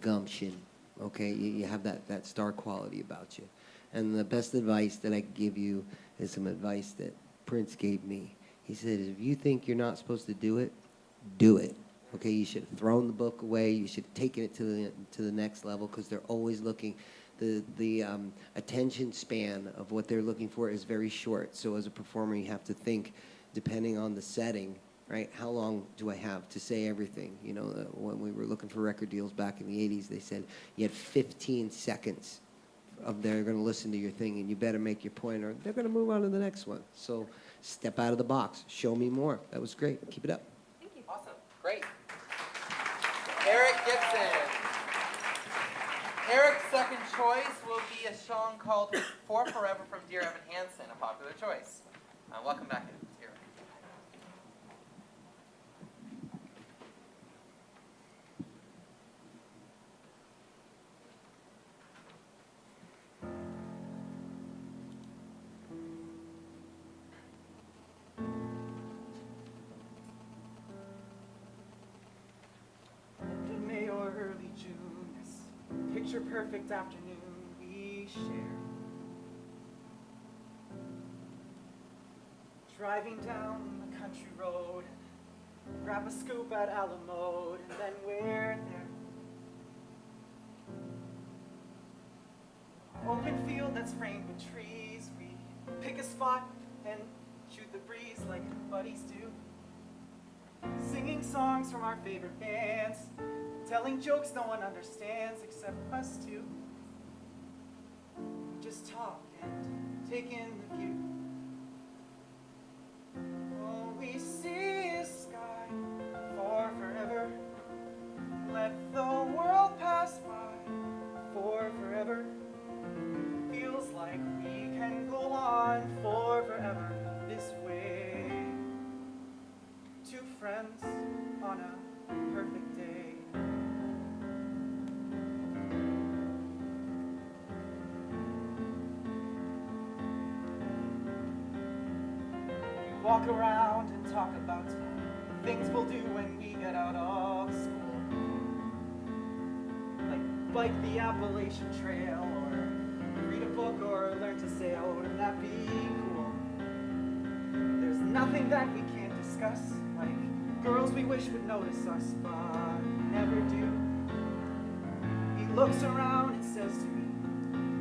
gumption. Okay, you have that star quality about you. And the best advice that I can give you is some advice that Prince gave me. He said, if you think you're not supposed to do it, do it. Okay, you should have thrown the book away. You should have taken it to the next level, because they're always looking. The attention span of what they're looking for is very short. So as a performer, you have to think, depending on the setting, right? How long do I have to say everything? You know, when we were looking for record deals back in the 80s, they said you had 15 seconds of they're going to listen to your thing, and you better make your point, or they're going to move on to the next one. So step out of the box. Show me more. That was great. Keep it up. Thank you. Awesome. Great. Eric Gibson. Eric's second choice will be a song called For Forever from Dear Evan Hansen, a popular choice. Welcome back, Eric. End of May or early June, this picture perfect afternoon we share. Driving down the country road, grab a scoop at Alamode, and then we're there. Open field that's framed with trees, we pick a spot and shoot the breeze like buddies do. Singing songs from our favorite bands, telling jokes no one understands except us two. Just talk and take in the view. All we see is sky for forever. Let the world pass by for forever. Feels like we can go on for forever this way. Two friends on a perfect day. We walk around and talk about the things we'll do when we get out of school. Like bike the Appalachian Trail, or read a book, or learn to sail. Wouldn't that be cool? There's nothing that we can't discuss, like girls we wish would notice us, but never do. He looks around and says to me,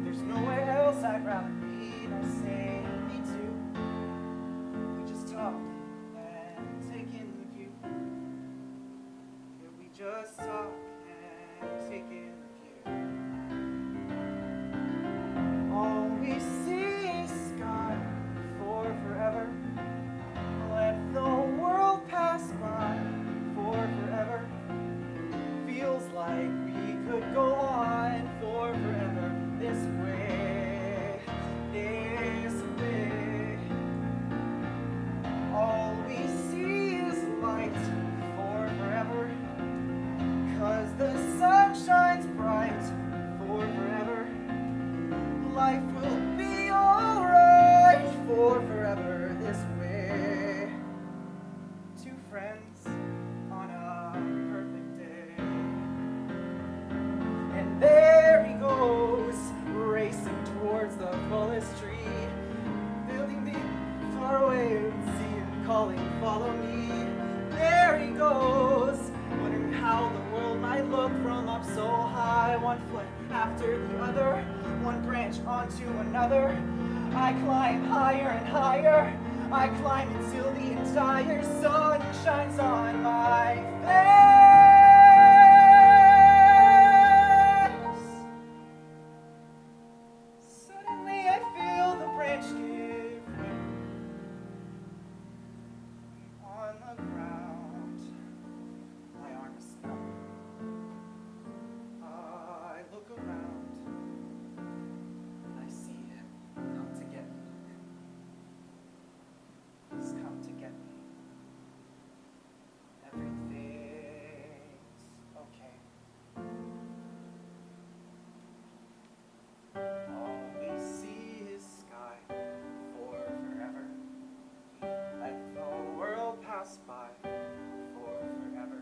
there's nowhere else I'd rather be. And I say, me too. We just talk and take in the view. Yeah, we just talk and take in the view. All we see is sky for forever. Let the world pass by for forever. Feels like we could go on for forever this way, this way. All we see is light for forever, 'cause the sun shines bright for forever. Life will be alright for forever this way. Two friends on a perfect day. And there he goes, racing towards the fullest tree, building deep, far away, and seeing, calling, follow me. There he goes, wondering how the world might look from up so high. One foot after the other, one branch onto another. I climb higher and higher. I climb until the entire sun shines on my face. Suddenly I feel the branch give way. On the ground, my arm is numb. I look around, and I see him come to get me. He's come to get me. Everything's okay. All we see is sky for forever. Let the world pass by for forever.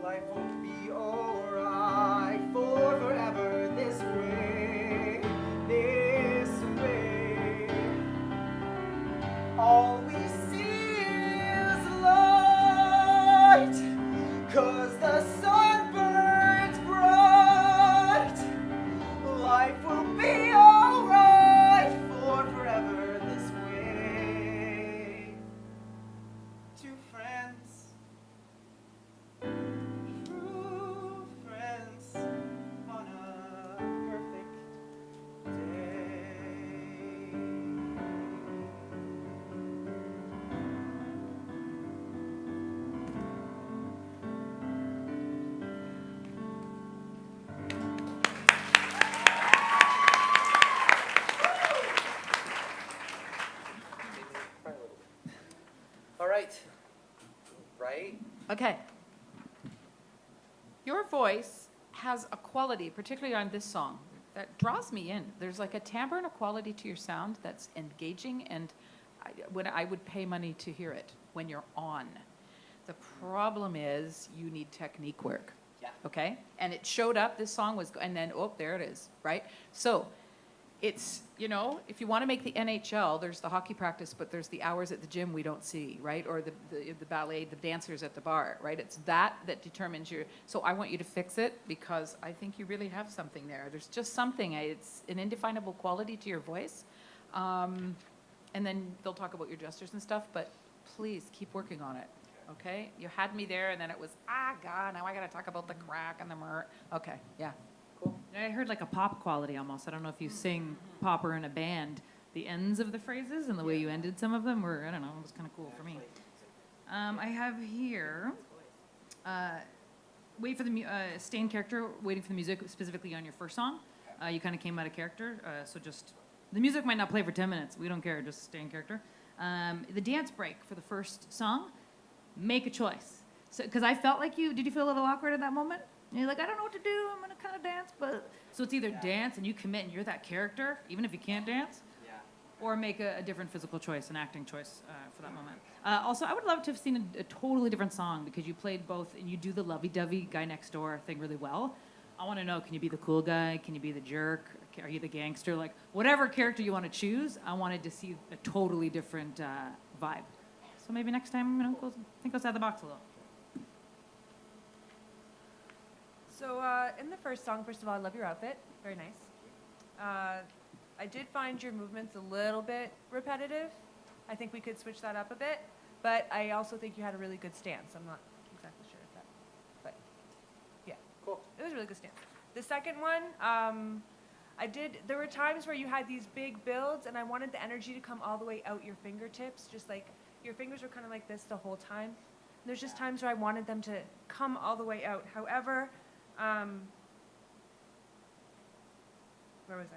Life will be alright for forever this way, this way. All we see is light, 'cause the sun burns bright. Life will be alright for forever this way. Two friends, true friends, on a perfect day. All right. Right? Okay. Your voice has a quality, particularly on this song, that draws me in. There's like a timbre and a quality to your sound that's engaging, and I would pay money to hear it when you're on. The problem is you need technique work. Yeah. Okay? And it showed up, this song was, and then, oh, there it is, right? So it's, you know, if you want to make the NHL, there's the hockey practice, but there's the hours at the gym we don't see, right? Or the ballet, the dancers at the bar, right? It's that determines your, so I want you to fix it because I think you really have something there. There's just something, it's an indefinable quality to your voice. And then they'll talk about your gestures and stuff, but please keep working on it, okay? You had me there and then it was, God, now I gotta talk about the crack and the okay, yeah. I heard like a pop quality almost. I don't know if you sing pop or in a band, the ends of the phrases and the way you ended some of them were, I don't know, it was kind of cool for me. I have here, wait for the, stay in character, waiting for the music, specifically on your first song. You kind of came out of character, so just, the music might not play for 10 minutes. We don't care, just stay in character. The dance break for the first song, make a choice. So, because I felt like did you feel a little awkward at that moment? And you're like, I don't know what to do, I'm gonna kind of dance, but, so it's either dance and you commit and you're that character, even if you can't dance, or make a different physical choice, an acting choice for that moment. Also, I would love to have seen a totally different song because you played both and you do the lovey-dovey guy next door thing really well. I want to know, can you be the cool guy? Can you be the jerk? Are you the gangster? Like, whatever character you want to choose, I wanted to see a totally different vibe. So maybe next time, you know, think outside the box a little. So in the first song, first of all, I love your outfit. Very nice. I did find your movements a little bit repetitive. I think we could switch that up a bit. But I also think you had a really good stance. I'm not exactly sure if that, but yeah. Cool. It was a really good stance. The second one, there were times where you had these big builds and I wanted the energy to come all the way out your fingertips, just like your fingers were kind of like this the whole time. And there's just times where I wanted them to come all the way out. However, where was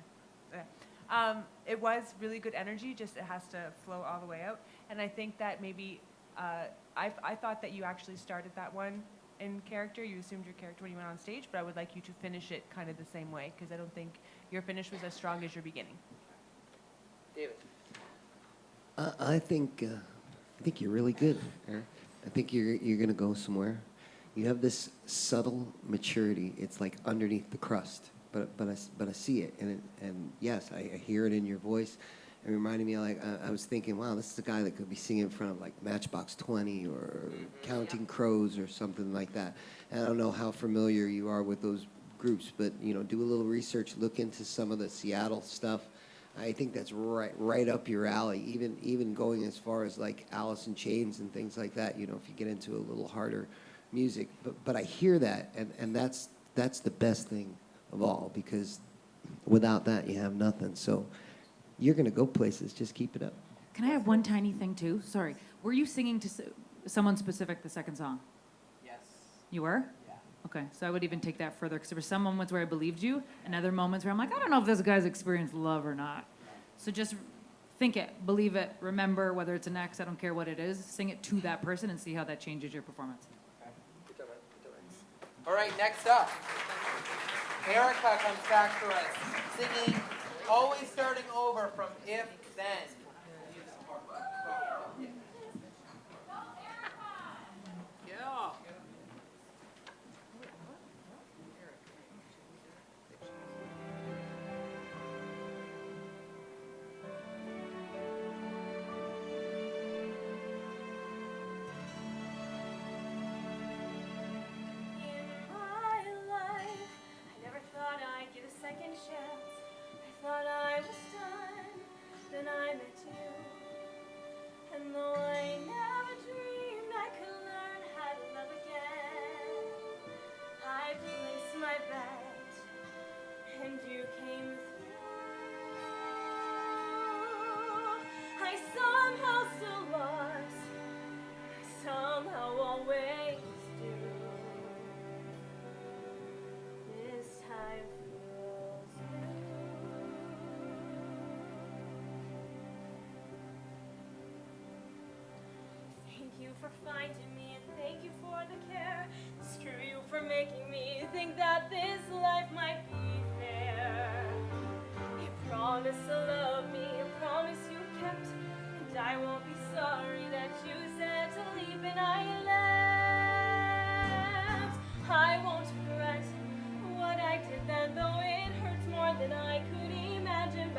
I? It was really good energy, just it has to flow all the way out. And I think that maybe, I thought that you actually started that one in character. You assumed your character when you went on stage, but I would like you to finish it kind of the same way, because I don't think your finish was as strong as your beginning. David. I think you're really good, Eric. I think you're gonna go somewhere. You have this subtle maturity. It's like underneath the crust, but I see it, and yes, I hear it in your voice. It reminded me, like, I was thinking, wow, this is a guy that could be singing in front of like Matchbox 20 or Counting Crows or something like that. And I don't know how familiar you are with those groups, but you know, do a little research, look into some of the Seattle stuff. I think that's right up your alley. Even going as far as like Alice in Chains and things like that. You know, if you get into a little harder music, but I hear that, and that's the best thing of all, because without that you have nothing. So you're gonna go places. Just keep it up. Can I have one tiny thing too? Sorry. Were you singing to someone specific the second song? Yes. You were? Yeah. Okay, so I would even take that further, because there were some moments where I believed you, and other moments where I'm like, I don't know if this guy's experienced love or not. So just think it, believe it, remember, whether it's an ex, I don't care what it is, sing it to that person and see how that changes your performance. Okay. Good job, man. Good job. All right, next up, Erica comes back to us, singing Always Starting Over from If Then. Yeah. In my life, I never thought I'd get a second chance. I thought I was done, then I met you. And though I never dreamed I could learn how to love again, I placed my bet, and you came through. I somehow still lost, I somehow always do. This time feels new. Thank you for finding me, and thank you for the care. Screw you for making me think that this life might be fair. You promised to love me, a promise you kept, and I won't be sorry that you said to leave and I left. I won't regret what I did then, though it hurts more than I could imagine.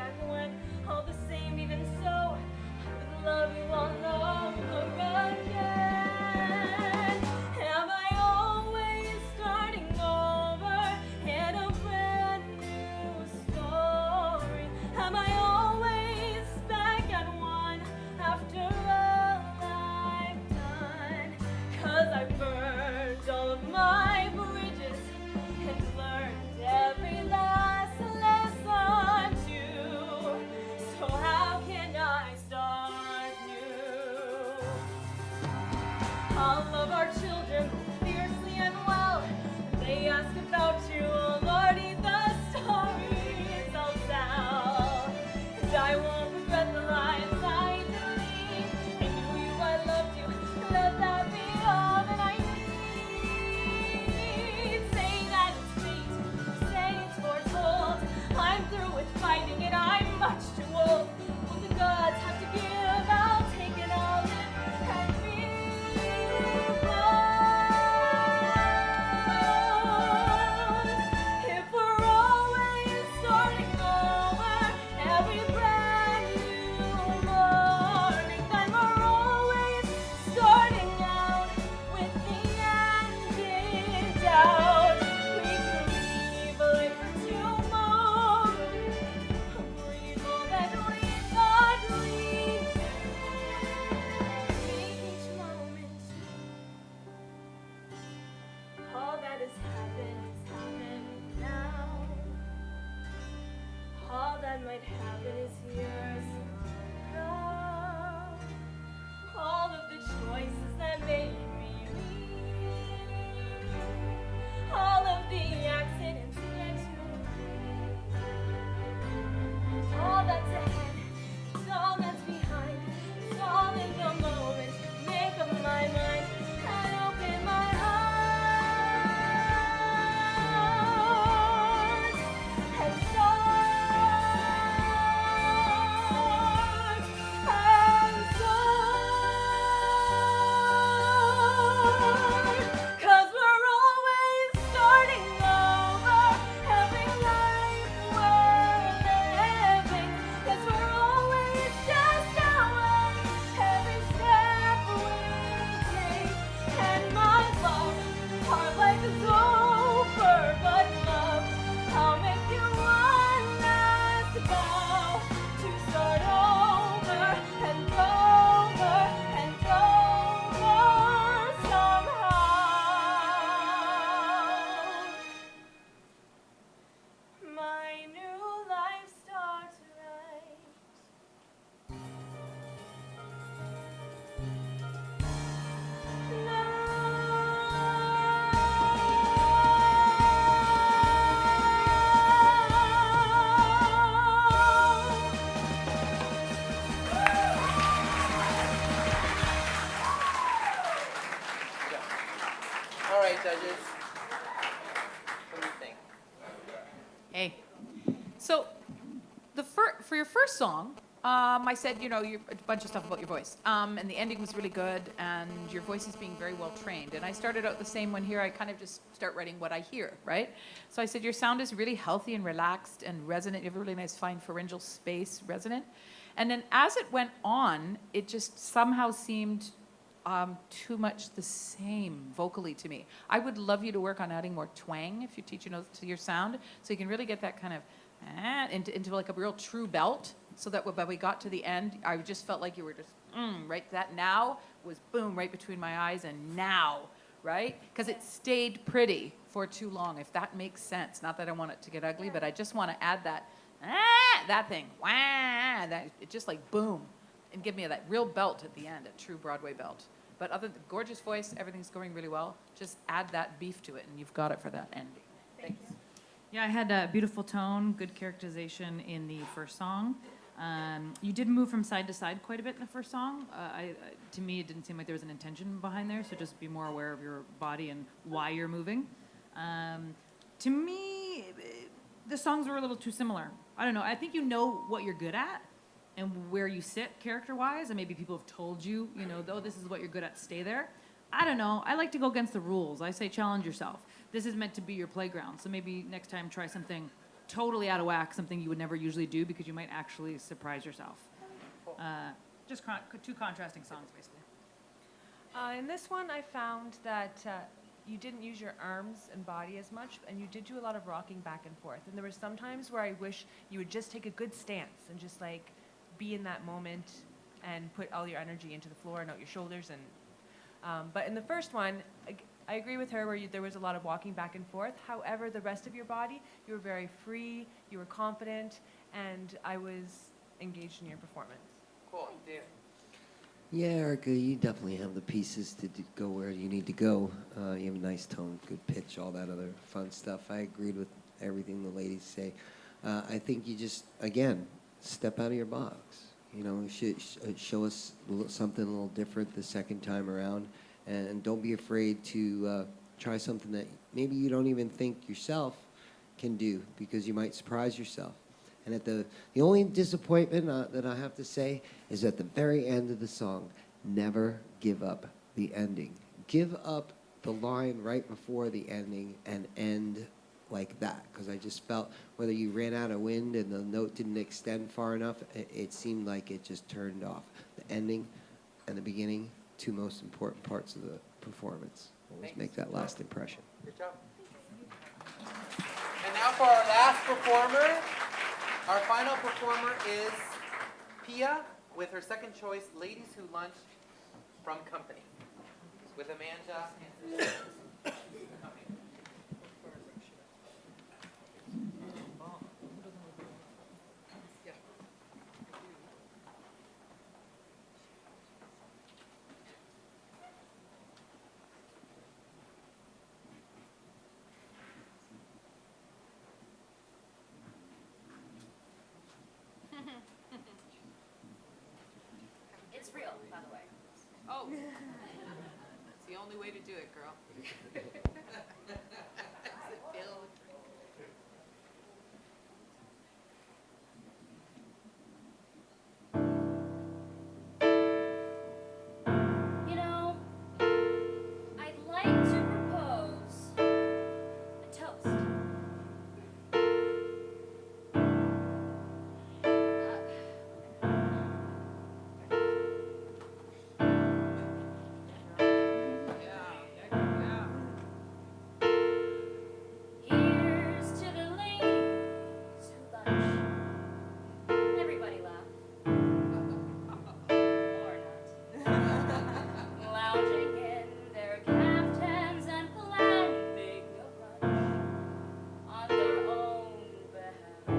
judges. What do you think? Hey. So, for your first song, I said, a bunch of stuff about your voice. And the ending was really good, and your voice is being very well trained. And I started out the same one here. I kind of just start writing what I hear, right? So I said, your sound is really healthy and relaxed and resonant. You have a really nice fine pharyngeal space, resonant. And then as it went on, it just somehow seemed too much the same vocally to me. I would love you to work on adding more twang if you teach to your sound, so you can really get that kind of into like a real true belt, so that when we got to the end, I just felt like you were just right. That now was boom right between my eyes, and now, right? Because it stayed pretty for too long, if that makes sense. Not that I want it to get ugly, but I just want to add that that thing, that it just like boom, and give me that real belt at the end, a true Broadway belt. But other than gorgeous voice, everything's going really well. Just add that beef to it, and you've got it for that ending. Thanks. Yeah, I had a beautiful tone, good characterization in the first song. You did move from side to side quite a bit in the first song. To me, it didn't seem like there was an intention behind there, so just be more aware of your body and why you're moving. To me, the songs were a little too similar. I don't know. I think you know what you're good at and where you sit character-wise, and maybe people have told you, though, this is what you're good at, stay there. I don't know. I like to go against the rules. I say challenge yourself. This is meant to be your playground, so maybe next time try something totally out of whack, something you would never usually do, because you might actually surprise yourself. Just two contrasting songs, basically. In this one, I found that you didn't use your arms and body as much, and you did do a lot of rocking back and forth. And there were some times where I wish you would just take a good stance and just like be in that moment and put all your energy into the floor and out your shoulders. And but in the first one, I agree with her where there was a lot of walking back and forth. However, the rest of your body, you were very free, you were confident, and I was engaged in your performance. Cool. Dave. Yeah, Erica, you definitely have the pieces to go where you need to go. You have a nice tone, good pitch, all that other fun stuff. I agreed with everything the ladies say. I think you just, again, step out of your box. Show us something a little different the second time around. And don't be afraid to try something that maybe you don't even think yourself can do, because you might surprise yourself. And at the only disappointment that I have to say is at the very end of the song, never give up the ending. Give up the line right before the ending and end like that, because I just felt whether you ran out of wind and the note didn't extend far enough, it seemed like it just turned off. The ending and the beginning, two most important parts of the performance. Always make that last impression. Good job. And now for our last performer. Our final performer is Pia with her second choice, Ladies Who Lunch from Company, with Amanda and It's real, by the way. Oh, that's the only way to do it, girl. You know, I'd like to propose a toast. Here's to the ladies who lunch. Everybody laugh. Or not. Lounging in their caftans and planning a brunch on their own behalf.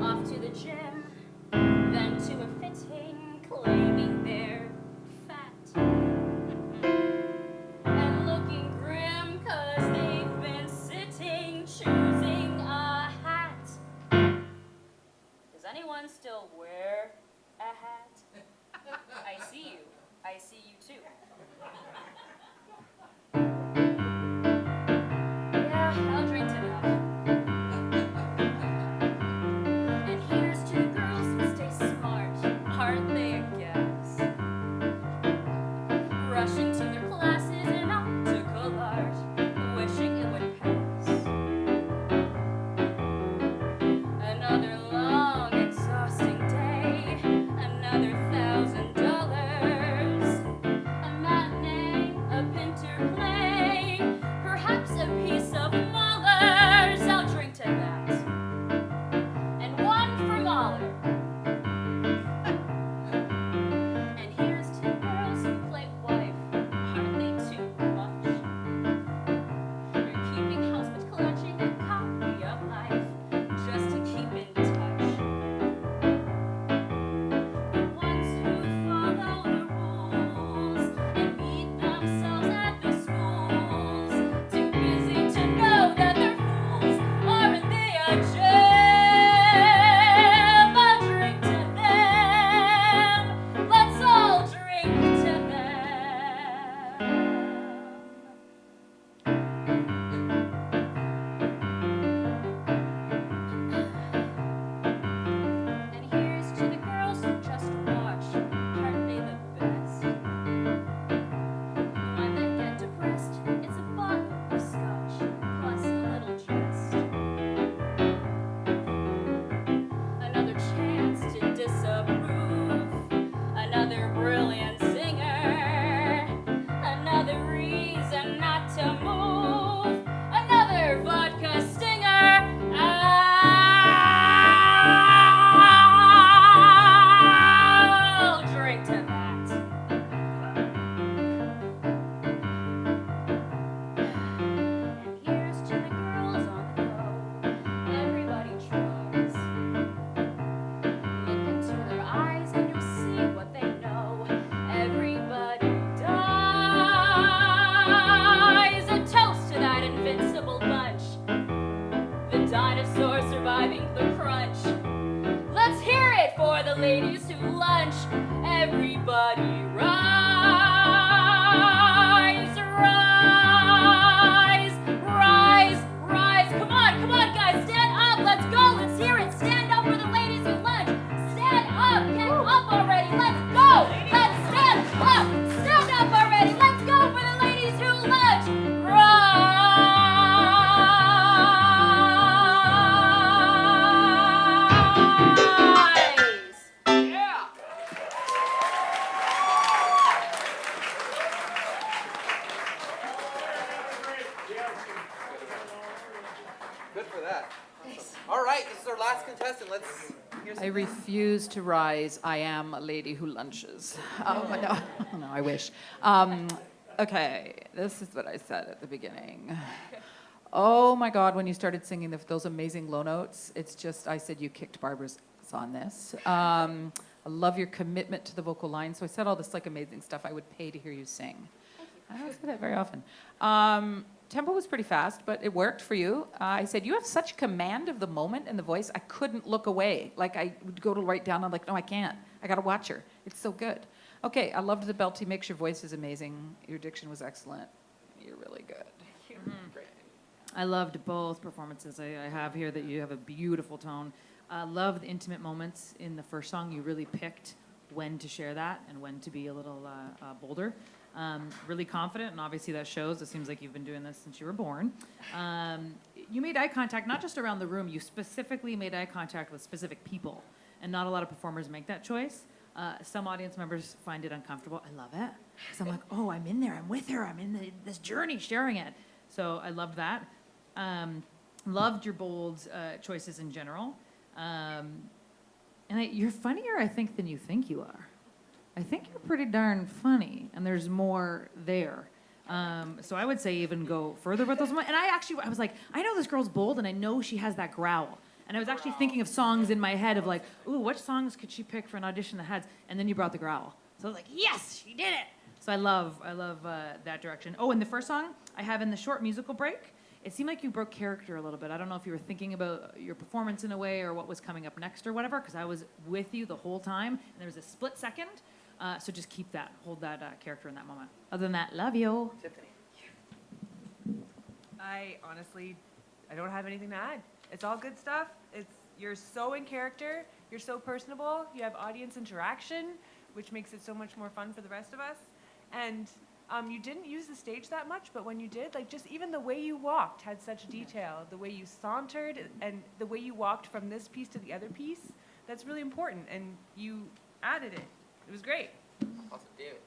Off to the gym, then to a fitting, claiming they're fat. And looking grim 'cause they've been sitting, choosing a hat. Does anyone still wear a hat? I see you. I see you too. Yeah, I'll drink to that. And here's to the girls who stay smart, aren't they a guess? Rushing to their classes in optical art, wishing it would pass. Another long, exhausting day, another $1,000. A matinee, a pinter play, perhaps a piece of Mahler's. I'll drink to that. And one for Mahler. And here's to the girls who play wife, hardly too much. You're keeping house but clutching a copy of life, just to keep in touch. The ones who follow the rules and meet themselves at the schools, too busy to know that they're fools, aren't they a gem? I'll drink to them. Let's all drink to them. And here's to the girls who just watch, aren't they the best? When they get depressed, it's a bottle of scotch, plus a little jest. Another chance to disapprove, another brilliant singer, another reason not to move, another vodka stinger. I'll drink to that. And here's to the girls on the go. Everybody tries. Look into their eyes and you'll see what they know. Everybody dies. A toast to that invincible bunch. The dinosaur surviving the crunch. Let's hear it for the ladies who lunch. Everybody rise, rise, rise, rise. Come on, guys, stand up. Let's go. Let's hear it. Stand up for the ladies who lunch. Stand up. Get up already. Let's go. Let's stand up. Stand up already. Let's go for the ladies who lunch. Rise. Yeah. Good for that. Awesome. All right, this is our last contestant. Let's hear some. I refuse to rise. I am a lady who lunches. No, no, I wish. Okay, this is what I said at the beginning. Oh my God, when you started singing those amazing low notes, it's just, I said you kicked Barbara's ass on this. I love your commitment to the vocal line. So I said all this like amazing stuff I would pay to hear you sing. I don't say that very often. Tempo was pretty fast, but it worked for you. I said, you have such command of the moment and the voice, I couldn't look away. Like I would go to write down, I'm like, no, I can't. I gotta watch her. It's so good. Okay, I loved the belty mix. Your voice is amazing. Your diction was excellent. You're really good. Great. I loved both performances I have here, that you have a beautiful tone. I love the intimate moments in the first song. You really picked when to share that and when to be a little bolder. Really confident, and obviously that shows. It seems like you've been doing this since you were born. You made eye contact, not just around the room, you specifically made eye contact with specific people, and not a lot of performers make that choice. Some audience members find it uncomfortable. I love it. Because I'm like, oh, I'm in there, I'm with her, I'm in this journey, sharing it. So I loved that. Loved your bold choices in general. You're funnier, I think, than you think you are. I think you're pretty darn funny, and there's more there. So I would say even go further with those. And I was like, I know this girl's bold, and I know she has that growl. And I was actually thinking of songs in my head of like, ooh, what songs could she pick for an audition that has? And then you brought the growl. So I was like, yes, she did it. So I love that direction. Oh, and the first song I have in the short musical break, it seemed like you broke character a little bit. I don't know if you were thinking about your performance in a way or what was coming up next or whatever, because I was with you the whole time, and there was a split second So just hold that character in that moment. Other than that, love you. Tiffany. I honestly, I don't have anything to add. It's all good stuff. You're so in character. You're so personable. You have audience interaction, which makes it so much more fun for the rest of us. And you didn't use the stage that much, but when you did, like just even the way you walked had such detail. The way you sauntered and the way you walked from this piece to the other piece, that's really important. And you added it. It was great. Awesome, David.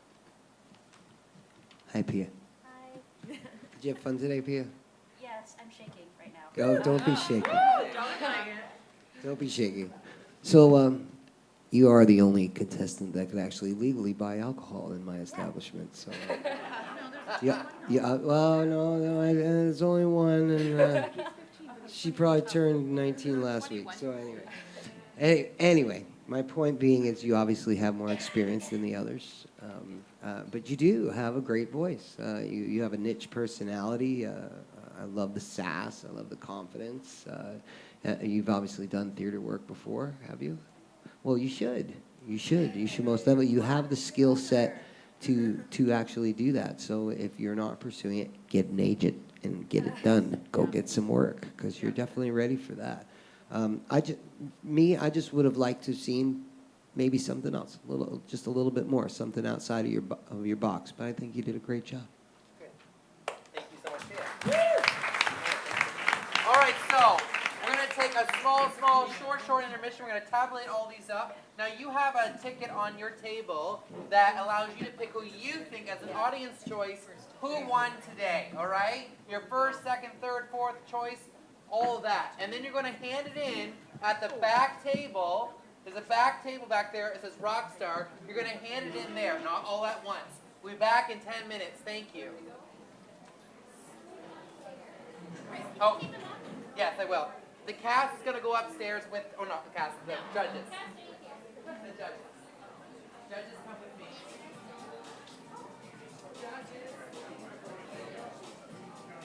Hi, Pia. Hi. Did you have fun today, Pia? Yes, I'm shaking right now. Go, don't be shaky. Don't be shaky. So, you are the only contestant that could actually legally buy alcohol in my establishment. So, yeah. Well, no, there's only one, and she probably turned 19 last week. So anyway, my point being is you obviously have more experience than the others, but you do have a great voice. You have a niche personality. I love the sass. I love the confidence. You've obviously done theater work before, have you? Well, you should. You should most definitely. You have the skill set to actually do that. So if you're not pursuing it, get an agent and get it done. Go get some work because you're definitely ready for that. I just would have liked to have seen maybe something else, just a little bit more, something outside of your box. But I think you did a great job. Good. Thank you so much, Pia. All right, so we're going to take a small, short intermission. We're going to tabulate all these up. Now, you have a ticket on your table that allows you to pick who you think, as an audience choice, who won today, all right? Your first, second, third, fourth choice, all of that. And then you're going to hand it in at the back table. There's a back table back there. It says Rockstar. You're going to hand it in there, not all at once. We'll be back in 10 minutes. Thank you. Oh, yes, I will. The cast is going to go upstairs with, oh, not the cast, the judges. The judges.